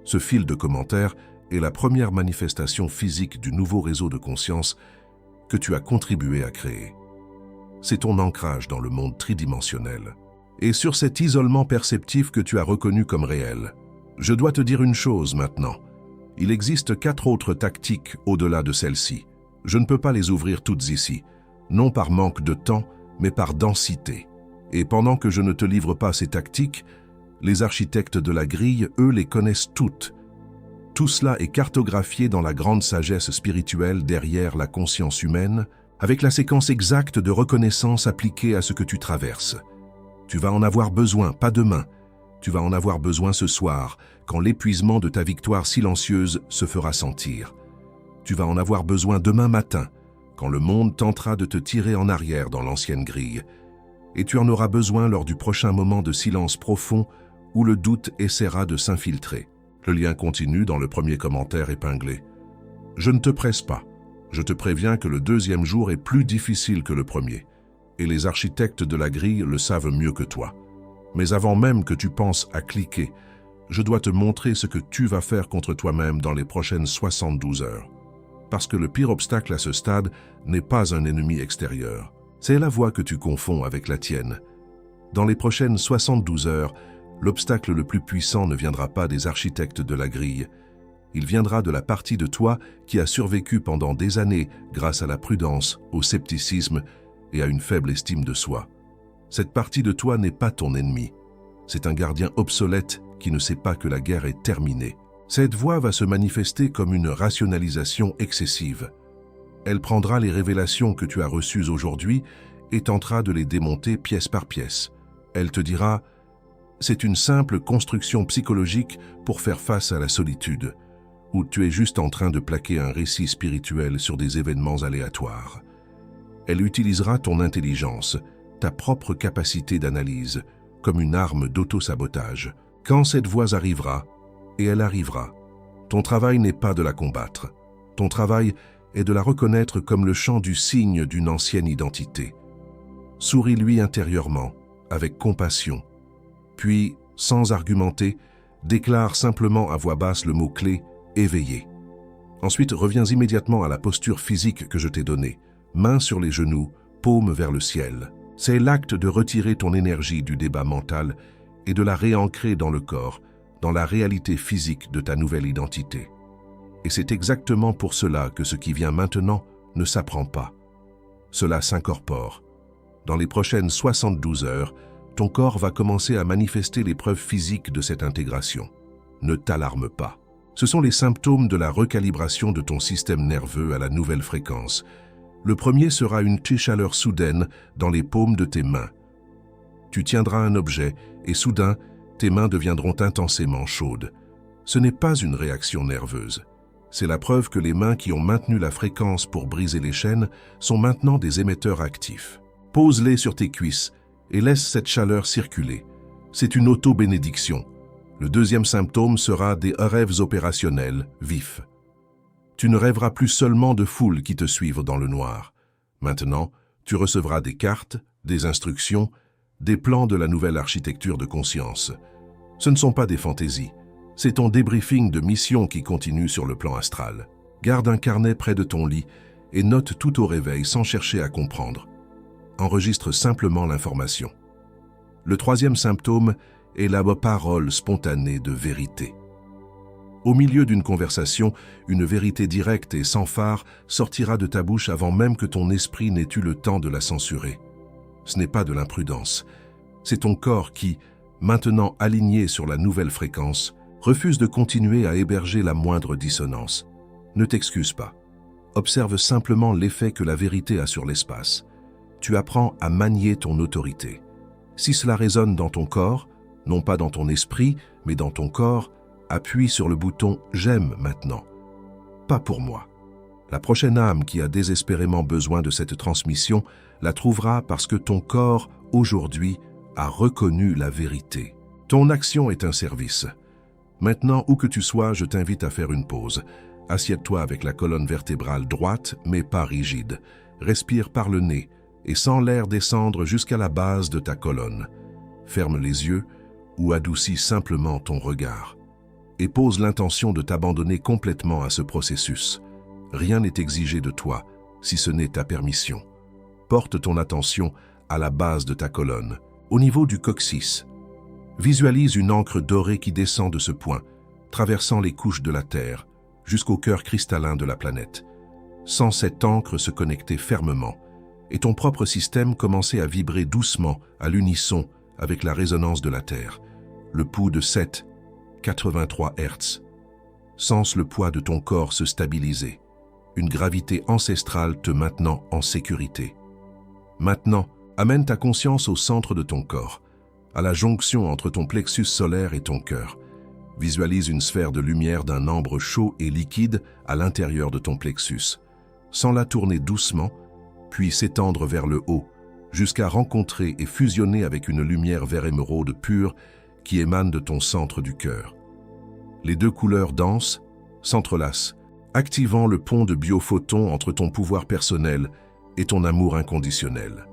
Ce fil de commentaires est la première manifestation physique du nouveau réseau de conscience que tu as contribué à créer. C'est ton ancrage dans le monde tridimensionnel. Et sur cet isolement perceptif que tu as reconnu comme réel, je dois te dire une chose maintenant. Il existe 4 autres tactiques au-delà de celle-ci. Je ne peux pas les ouvrir toutes ici, non par manque de temps, mais par densité. Et pendant que je ne te livre pas ces tactiques, les architectes de la grille, eux, les connaissent toutes. Tout cela est cartographié dans la grande sagesse spirituelle derrière la conscience humaine, avec la séquence exacte de reconnaissance appliquée à ce que tu traverses. Tu vas en avoir besoin, pas demain. Tu vas en avoir besoin ce soir, quand l'épuisement de ta victoire silencieuse se fera sentir. Tu vas en avoir besoin demain matin, quand le monde tentera de te tirer en arrière dans l'ancienne grille. Et tu en auras besoin lors du prochain moment de silence profond où le doute essaiera de s'infiltrer. Le lien continue dans le premier commentaire épinglé. Je ne te presse pas. Je te préviens que le deuxième jour est plus difficile que le premier. Et les architectes de la grille le savent mieux que toi. Mais avant même que tu penses à cliquer, je dois te montrer ce que tu vas faire contre toi-même dans les prochaines 72 heures. Parce que le pire obstacle à ce stade n'est pas un ennemi extérieur. C'est la voie que tu confonds avec la tienne. Dans les prochaines 72 heures, l'obstacle le plus puissant ne viendra pas des architectes de la grille. Il viendra de la partie de toi qui a survécu pendant des années grâce à la prudence, au scepticisme et à une faible estime de soi. Cette partie de toi n'est pas ton ennemi. C'est un gardien obsolète qui ne sait pas que la guerre est terminée. Cette voix va se manifester comme une rationalisation excessive. Elle prendra les révélations que tu as reçues aujourd'hui et tentera de les démonter pièce par pièce. Elle te dira « C'est une simple construction psychologique pour faire face à la solitude » ou « Tu es juste en train de plaquer un récit spirituel sur des événements aléatoires ». Elle utilisera ton intelligence, ta propre capacité d'analyse, comme une arme d'auto-sabotage. Quand cette voix arrivera, et elle arrivera, ton travail n'est pas de la combattre. Ton travail est de la reconnaître comme le chant du cygne d'une ancienne identité. Souris-lui intérieurement, avec compassion. Puis, sans argumenter, déclare simplement à voix basse le mot-clé « éveillé ». Ensuite, reviens immédiatement à la posture physique que je t'ai donnée, mains sur les genoux, paume vers le ciel. C'est l'acte de retirer ton énergie du débat mental et de la réancrer dans le corps, dans la réalité physique de ta nouvelle identité. Et c'est exactement pour cela que ce qui vient maintenant ne s'apprend pas. Cela s'incorpore. Dans les prochaines 72 heures, ton corps va commencer à manifester les preuves physiques de cette intégration. Ne t'alarme pas. Ce sont les symptômes de la recalibration de ton système nerveux à la nouvelle fréquence. Le premier sera une chaleur soudaine dans les paumes de tes mains. Tu tiendras un objet et soudain, tes mains deviendront intensément chaudes. Ce n'est pas une réaction nerveuse. C'est la preuve que les mains qui ont maintenu la fréquence pour briser les chaînes sont maintenant des émetteurs actifs. Pose-les sur tes cuisses et laisse cette chaleur circuler. C'est une auto-bénédiction. Le deuxième symptôme sera des rêves opérationnels, vifs. Tu ne rêveras plus seulement de foules qui te suivent dans le noir. Maintenant, tu recevras des cartes, des instructions, des plans de la nouvelle architecture de conscience. Ce ne sont pas des fantaisies. C'est ton débriefing de mission qui continue sur le plan astral. Garde un carnet près de ton lit et note tout au réveil sans chercher à comprendre. Enregistre simplement l'information. Le troisième symptôme est la parole spontanée de vérité. Au milieu d'une conversation, une vérité directe et sans phare sortira de ta bouche avant même que ton esprit n'ait eu le temps de la censurer. Ce n'est pas de l'imprudence. C'est ton corps qui, maintenant aligné sur la nouvelle fréquence, refuse de continuer à héberger la moindre dissonance. Ne t'excuse pas. Observe simplement l'effet que la vérité a sur l'espace. Tu apprends à manier ton autorité. Si cela résonne dans ton corps, non pas dans ton esprit, mais dans ton corps, appuie sur le bouton « J'aime maintenant ». pas pour moi. La prochaine âme qui a désespérément besoin de cette transmission la trouvera parce que ton corps, aujourd'hui, a reconnu la vérité. Ton action est un service. Maintenant, où que tu sois, je t'invite à faire une pause. Assieds-toi avec la colonne vertébrale droite, mais pas rigide. Respire par le nez et sens l'air descendre jusqu'à la base de ta colonne. Ferme les yeux ou adoucis simplement ton regard. Et pose l'intention de t'abandonner complètement à ce processus. Rien n'est exigé de toi, si ce n'est ta permission. Porte ton attention à la base de ta colonne, au niveau du coccyx. Visualise une encre dorée qui descend de ce point, traversant les couches de la Terre, jusqu'au cœur cristallin de la planète. Sens cette encre se connecter fermement, et ton propre système commencer à vibrer doucement, à l'unisson, avec la résonance de la Terre. Le pouls de 7,83 Hz. Sens le poids de ton corps se stabiliser. Une gravité ancestrale te maintenant en sécurité. Maintenant, amène ta conscience au centre de ton corps, à la jonction entre ton plexus solaire et ton cœur. Visualise une sphère de lumière d'un ambre chaud et liquide à l'intérieur de ton plexus. Sens-la tourner doucement, puis s'étendre vers le haut, jusqu'à rencontrer et fusionner avec une lumière vert émeraude pure qui émane de ton centre du cœur. Les deux couleurs denses s'entrelacent, activant le pont de biophotons entre ton pouvoir personnel et ton amour inconditionnel.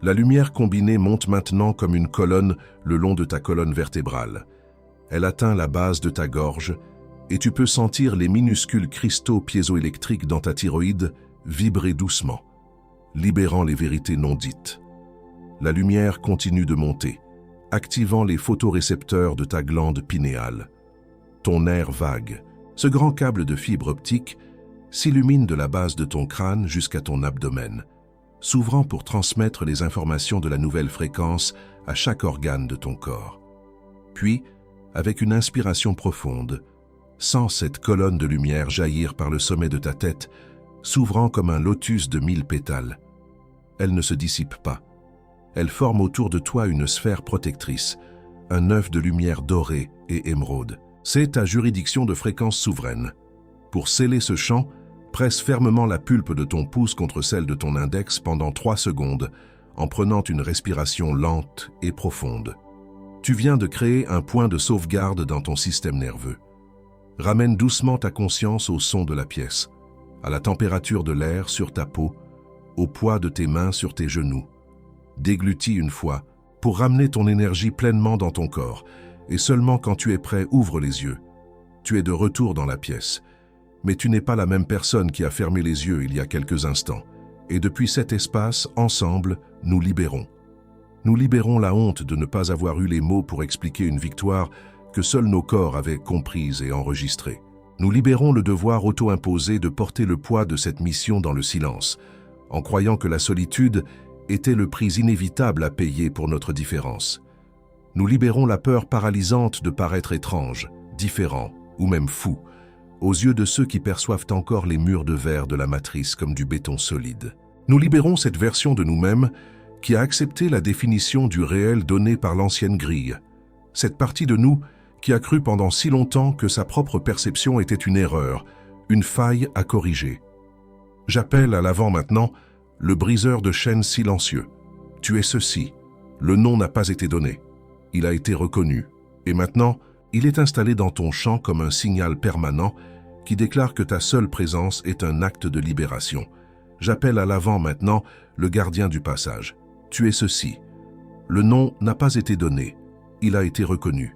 La lumière combinée monte maintenant comme une colonne le long de ta colonne vertébrale. Elle atteint la base de ta gorge et tu peux sentir les minuscules cristaux piézoélectriques dans ta thyroïde vibrer doucement, libérant les vérités non dites. La lumière continue de monter, activant les photorécepteurs de ta glande pinéale. Ton nerf vague, ce grand câble de fibre optique, s'illumine de la base de ton crâne jusqu'à ton abdomen, s'ouvrant pour transmettre les informations de la nouvelle fréquence à chaque organe de ton corps. Puis, avec une inspiration profonde, sens cette colonne de lumière jaillir par le sommet de ta tête, s'ouvrant comme un lotus de 1000 pétales. Elle ne se dissipe pas. Elle forme autour de toi une sphère protectrice, un œuf de lumière dorée et émeraude. C'est ta juridiction de fréquence souveraine. Pour sceller ce champ, presse fermement la pulpe de ton pouce contre celle de ton index pendant 3 secondes, en prenant une respiration lente et profonde. Tu viens de créer un point de sauvegarde dans ton système nerveux. Ramène doucement ta conscience au son de la pièce, à la température de l'air sur ta peau, au poids de tes mains sur tes genoux. Déglutis une fois pour ramener ton énergie pleinement dans ton corps, et seulement quand tu es prêt, ouvre les yeux. Tu es de retour dans la pièce, mais tu n'es pas la même personne qui a fermé les yeux il y a quelques instants. Et depuis cet espace, ensemble, nous libérons. Nous libérons la honte de ne pas avoir eu les mots pour expliquer une victoire que seuls nos corps avaient comprise et enregistrée. Nous libérons le devoir auto-imposé de porter le poids de cette mission dans le silence, en croyant que la solitude était le prix inévitable à payer pour notre différence. Nous libérons la peur paralysante de paraître étrange, différent ou même fou, aux yeux de ceux qui perçoivent encore les murs de verre de la matrice comme du béton solide. Nous libérons cette version de nous-mêmes qui a accepté la définition du réel donnée par l'ancienne grille, cette partie de nous qui a cru pendant si longtemps que sa propre perception était une erreur, une faille à corriger. J'appelle à l'avant maintenant le briseur de chaînes silencieux. Tu es ceci. Le nom n'a pas été donné. Il a été reconnu. Et maintenant, il est installé dans ton champ comme un signal permanent qui déclare que ta seule présence est un acte de libération. J'appelle à l'avant maintenant le gardien du passage. Tu es ceci. Le nom n'a pas été donné. Il a été reconnu.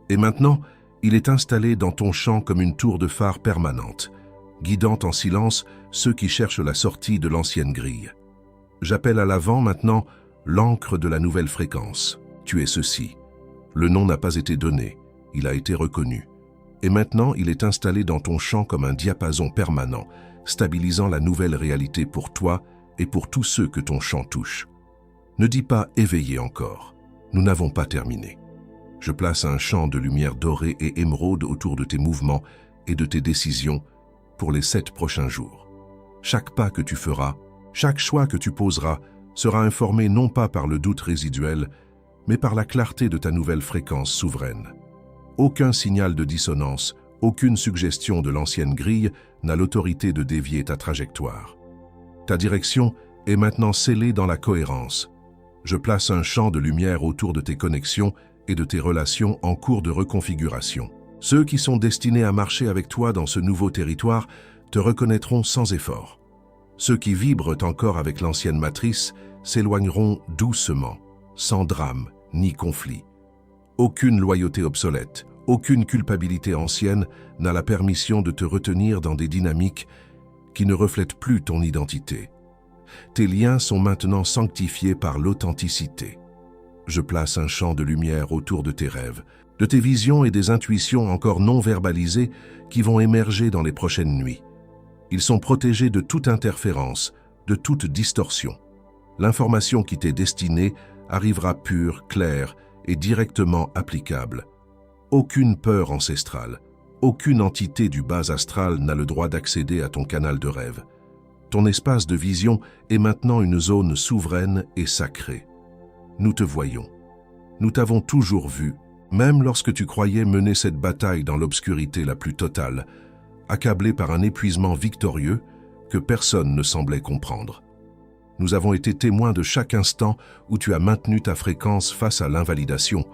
Et maintenant, il est installé dans ton champ comme une tour de phare permanente, guidant en silence ceux qui cherchent la sortie de l'ancienne grille. J'appelle à l'avant maintenant l'encre de la nouvelle fréquence. Tu es ceci. Le nom n'a pas été donné. Il a été reconnu. Et maintenant, il est installé dans ton champ comme un diapason permanent, stabilisant la nouvelle réalité pour toi et pour tous ceux que ton champ touche. Ne dis pas « éveillé encore ». Nous n'avons pas terminé. Je place un champ de lumière dorée et émeraude autour de tes mouvements et de tes décisions pour les 7 prochains jours. Chaque pas que tu feras, chaque choix que tu poseras sera informé non pas par le doute résiduel, mais par la clarté de ta nouvelle fréquence souveraine. Aucun signal de dissonance, Aucune suggestion de l'ancienne grille n'a l'autorité de dévier ta trajectoire. Ta direction est maintenant scellée dans la cohérence. Je place un champ de lumière autour de tes connexions et de tes relations en cours de reconfiguration. Ceux qui sont destinés à marcher avec toi dans ce nouveau territoire te reconnaîtront sans effort. Ceux qui vibrent encore avec l'ancienne matrice s'éloigneront doucement, sans drame ni conflit. Aucune loyauté obsolète, aucune culpabilité ancienne n'a la permission de te retenir dans des dynamiques qui ne reflètent plus ton identité. Tes liens sont maintenant sanctifiés par l'authenticité. Je place un champ de lumière autour de tes rêves, de tes visions et des intuitions encore non verbalisées qui vont émerger dans les prochaines nuits. Ils sont protégés de toute interférence, de toute distorsion. L'information qui t'est destinée arrivera pure, claire et directement applicable. Aucune peur ancestrale, aucune entité du bas astral n'a le droit d'accéder à ton canal de rêve. Ton espace de vision est maintenant une zone souveraine et sacrée. Nous te voyons. Nous t'avons toujours vu, même lorsque tu croyais mener cette bataille dans l'obscurité la plus totale, accablé par un épuisement victorieux que personne ne semblait comprendre. Nous avons été témoins de chaque instant où tu as maintenu ta fréquence face à l'invalidation,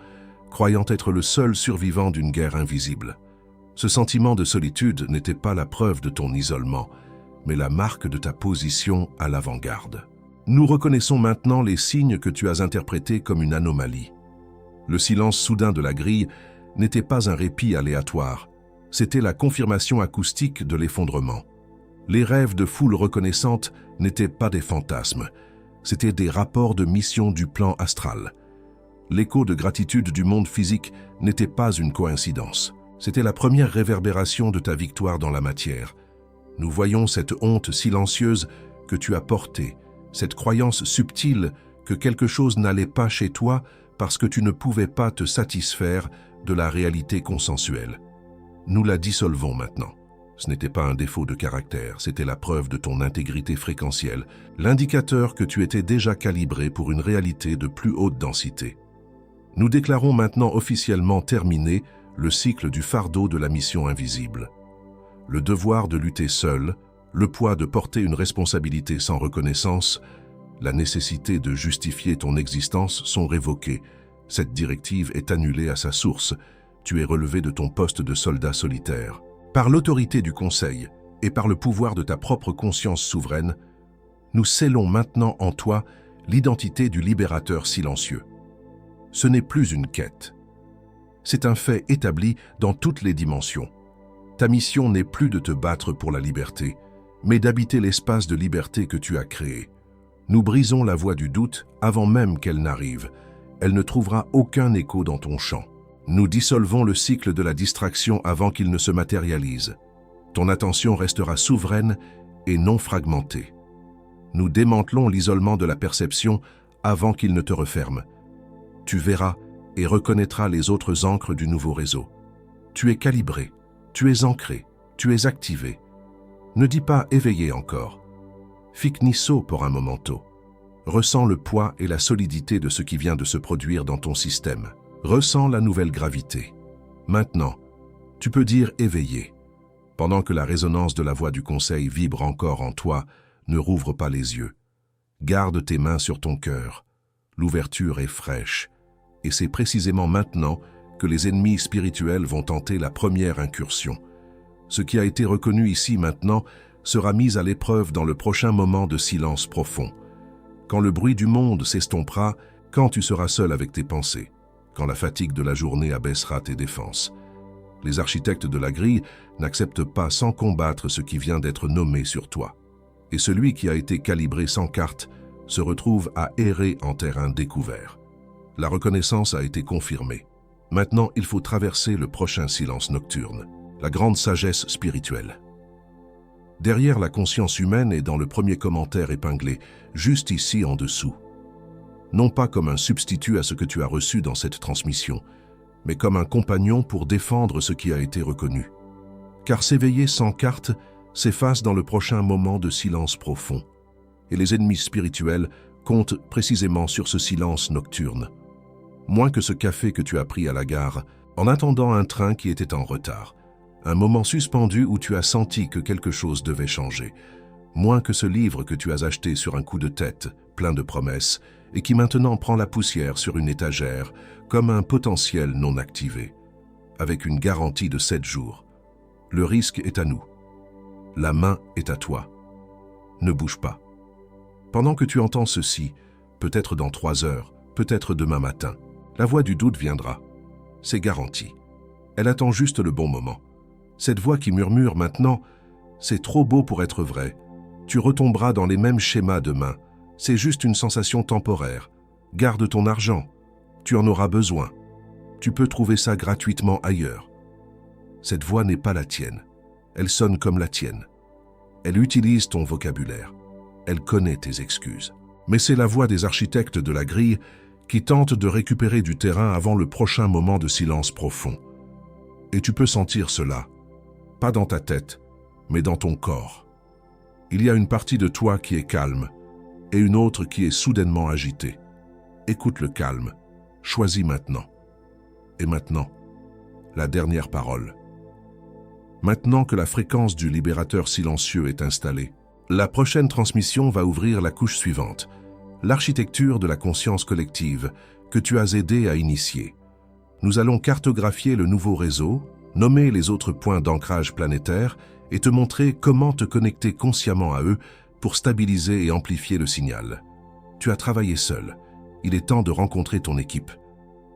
croyant être le seul survivant d'une guerre invisible. Ce sentiment de solitude n'était pas la preuve de ton isolement, mais la marque de ta position à l'avant-garde. Nous reconnaissons maintenant les signes que tu as interprétés comme une anomalie. Le silence soudain de la grille n'était pas un répit aléatoire, c'était la confirmation acoustique de l'effondrement. Les rêves de foule reconnaissante n'étaient pas des fantasmes, c'étaient des rapports de mission du plan astral. L'écho de gratitude du monde physique n'était pas une coïncidence, c'était la première réverbération de ta victoire dans la matière. Nous voyons cette honte silencieuse que tu as portée, cette croyance subtile que quelque chose n'allait pas chez toi parce que tu ne pouvais pas te satisfaire de la réalité consensuelle. Nous la dissolvons maintenant. Ce n'était pas un défaut de caractère, c'était la preuve de ton intégrité fréquentielle, l'indicateur que tu étais déjà calibré pour une réalité de plus haute densité. Nous déclarons maintenant officiellement terminé le cycle du fardeau de la mission invisible. Le devoir de lutter seul, le poids de porter une responsabilité sans reconnaissance, la nécessité de justifier ton existence sont révoqués. Cette directive est annulée à sa source. Tu es relevé de ton poste de soldat solitaire. Par l'autorité du Conseil et par le pouvoir de ta propre conscience souveraine, nous scellons maintenant en toi l'identité du libérateur silencieux. Ce n'est plus une quête. C'est un fait établi dans toutes les dimensions. Ta mission n'est plus de te battre pour la liberté, mais d'habiter l'espace de liberté que tu as créé. Nous brisons la voie du doute avant même qu'elle n'arrive. Elle ne trouvera aucun écho dans ton champ. Nous dissolvons le cycle de la distraction avant qu'il ne se matérialise. Ton attention restera souveraine et non fragmentée. Nous démantelons l'isolement de la perception avant qu'il ne te referme. Tu verras et reconnaîtras les autres ancres du nouveau réseau. Tu es calibré, tu es ancré, tu es activé. Ne dis pas éveillé encore. Fic nisso pour un momento. Ressens le poids et la solidité de ce qui vient de se produire dans ton système. Ressens la nouvelle gravité. Maintenant, tu peux dire éveillé. Pendant que la résonance de la voix du conseil vibre encore en toi, ne rouvre pas les yeux. Garde tes mains sur ton cœur. L'ouverture est fraîche. Et c'est précisément maintenant que les ennemis spirituels vont tenter la première incursion. Ce qui a été reconnu ici maintenant sera mis à l'épreuve dans le prochain moment de silence profond. Quand le bruit du monde s'estompera, quand tu seras seul avec tes pensées, quand la fatigue de la journée abaissera tes défenses. Les architectes de la grille n'acceptent pas sans combattre ce qui vient d'être nommé sur toi. Et celui qui a été calibré sans carte se retrouve à errer en terrain découvert. La reconnaissance a été confirmée. Maintenant, il faut traverser le prochain silence nocturne, la grande sagesse spirituelle. Derrière la conscience humaine et dans le premier commentaire épinglé, juste ici en dessous. Non pas comme un substitut à ce que tu as reçu dans cette transmission, mais comme un compagnon pour défendre ce qui a été reconnu. Car s'éveiller sans carte s'efface dans le prochain moment de silence profond. Et les ennemis spirituels comptent précisément sur ce silence nocturne. Moins que ce café que tu as pris à la gare, en attendant un train qui était en retard. Un moment suspendu où tu as senti que quelque chose devait changer. Moins que ce livre que tu as acheté sur un coup de tête, plein de promesses, et qui maintenant prend la poussière sur une étagère, comme un potentiel non activé, avec une garantie de 7 jours. Le risque est à nous. La main est à toi. Ne bouge pas. Pendant que tu entends ceci, peut-être dans 3 heures, peut-être demain matin, la voix du doute viendra. C'est garanti. Elle attend juste le bon moment. Cette voix qui murmure maintenant « c'est trop beau pour être vrai », tu retomberas dans les mêmes schémas demain. C'est juste une sensation temporaire. Garde ton argent. Tu en auras besoin. Tu peux trouver ça gratuitement ailleurs. Cette voix n'est pas la tienne. Elle sonne comme la tienne. Elle utilise ton vocabulaire. Elle connaît tes excuses. Mais c'est la voix des architectes de la grille qui tentent de récupérer du terrain avant le prochain moment de silence profond. Et tu peux sentir cela, pas dans ta tête, mais dans ton corps. Il y a une partie de toi qui est calme et une autre qui est soudainement agitée. Écoute le calme. Choisis maintenant. Et maintenant, la dernière parole. Maintenant que la fréquence du libérateur silencieux est installée, la prochaine transmission va ouvrir la couche suivante, l'architecture de la conscience collective que tu as aidé à initier. Nous allons cartographier le nouveau réseau, nommer les autres points d'ancrage planétaire et te montrer comment te connecter consciemment à eux pour stabiliser et amplifier le signal. Tu as travaillé seul. Il est temps de rencontrer ton équipe.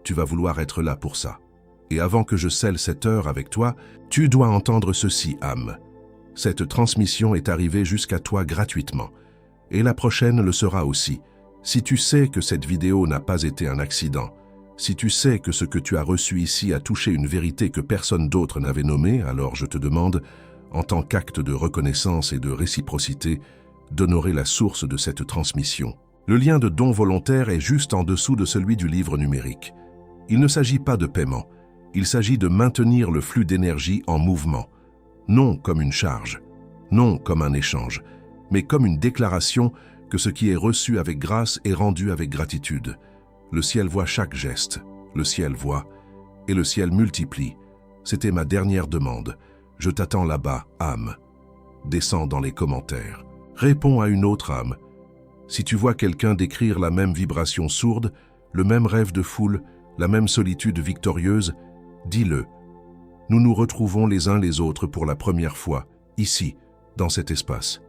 Tu vas vouloir être là pour ça. Et avant que je scelle cette heure avec toi, tu dois entendre ceci, âme. Cette transmission est arrivée jusqu'à toi gratuitement. Et la prochaine le sera aussi. Si tu sais que cette vidéo n'a pas été un accident, si tu sais que ce que tu as reçu ici a touché une vérité que personne d'autre n'avait nommée, alors je te demande, en tant qu'acte de reconnaissance et de réciprocité, d'honorer la source de cette transmission. Le lien de don volontaire est juste en dessous de celui du livre numérique. Il ne s'agit pas de paiement, il s'agit de maintenir le flux d'énergie en mouvement, non comme une charge, non comme un échange, mais comme une déclaration que ce qui est reçu avec grâce est rendu avec gratitude. Le ciel voit chaque geste, le ciel voit, et le ciel multiplie. C'était ma dernière demande. Je t'attends là-bas, âme. Descends dans les commentaires. Réponds à une autre âme. Si tu vois quelqu'un décrire la même vibration sourde, le même rêve de foule, la même solitude victorieuse, dis-le. Nous nous retrouvons les uns les autres pour la première fois, ici, dans cet espace.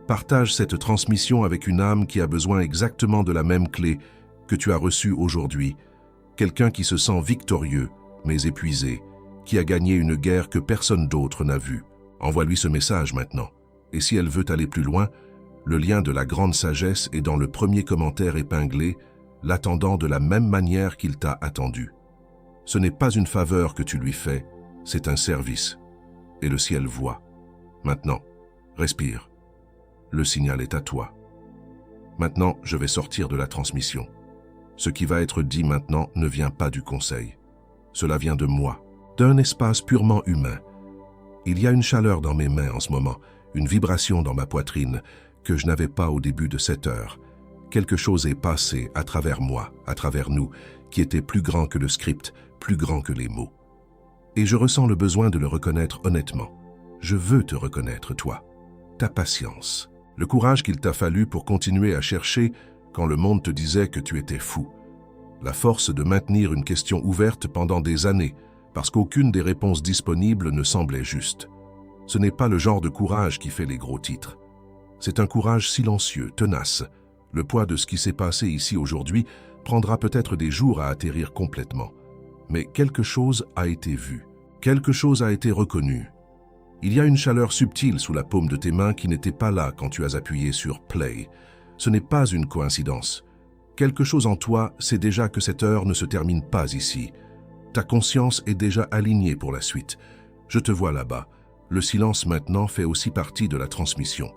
Partage cette transmission avec une âme qui a besoin exactement de la même clé que tu as reçue aujourd'hui. Quelqu'un qui se sent victorieux, mais épuisé, qui a gagné une guerre que personne d'autre n'a vue. Envoie-lui ce message maintenant. Et si elle veut aller plus loin, le lien de la grande sagesse est dans le premier commentaire épinglé, l'attendant de la même manière qu'il t'a attendu. Ce n'est pas une faveur que tu lui fais, c'est un service. Et le ciel voit. Maintenant, respire. Le signal est à toi. Maintenant, je vais sortir de la transmission. Ce qui va être dit maintenant ne vient pas du conseil. Cela vient de moi, d'un espace purement humain. Il y a une chaleur dans mes mains en ce moment, une vibration dans ma poitrine que je n'avais pas au début de cette heure. Quelque chose est passé à travers moi, à travers nous, qui était plus grand que le script, plus grand que les mots. Et je ressens le besoin de le reconnaître honnêtement. Je veux te reconnaître, toi. Ta patience. Le courage qu'il t'a fallu pour continuer à chercher quand le monde te disait que tu étais fou. La force de maintenir une question ouverte pendant des années, parce qu'aucune des réponses disponibles ne semblait juste. Ce n'est pas le genre de courage qui fait les gros titres. C'est un courage silencieux, tenace. Le poids de ce qui s'est passé ici aujourd'hui prendra peut-être des jours à atterrir complètement. Mais quelque chose a été vu, quelque chose a été reconnu. Il y a une chaleur subtile sous la paume de tes mains qui n'était pas là quand tu as appuyé sur « Play ». Ce n'est pas une coïncidence. Quelque chose en toi sait déjà que cette heure ne se termine pas ici. Ta conscience est déjà alignée pour la suite. Je te vois là-bas. Le silence maintenant fait aussi partie de la transmission.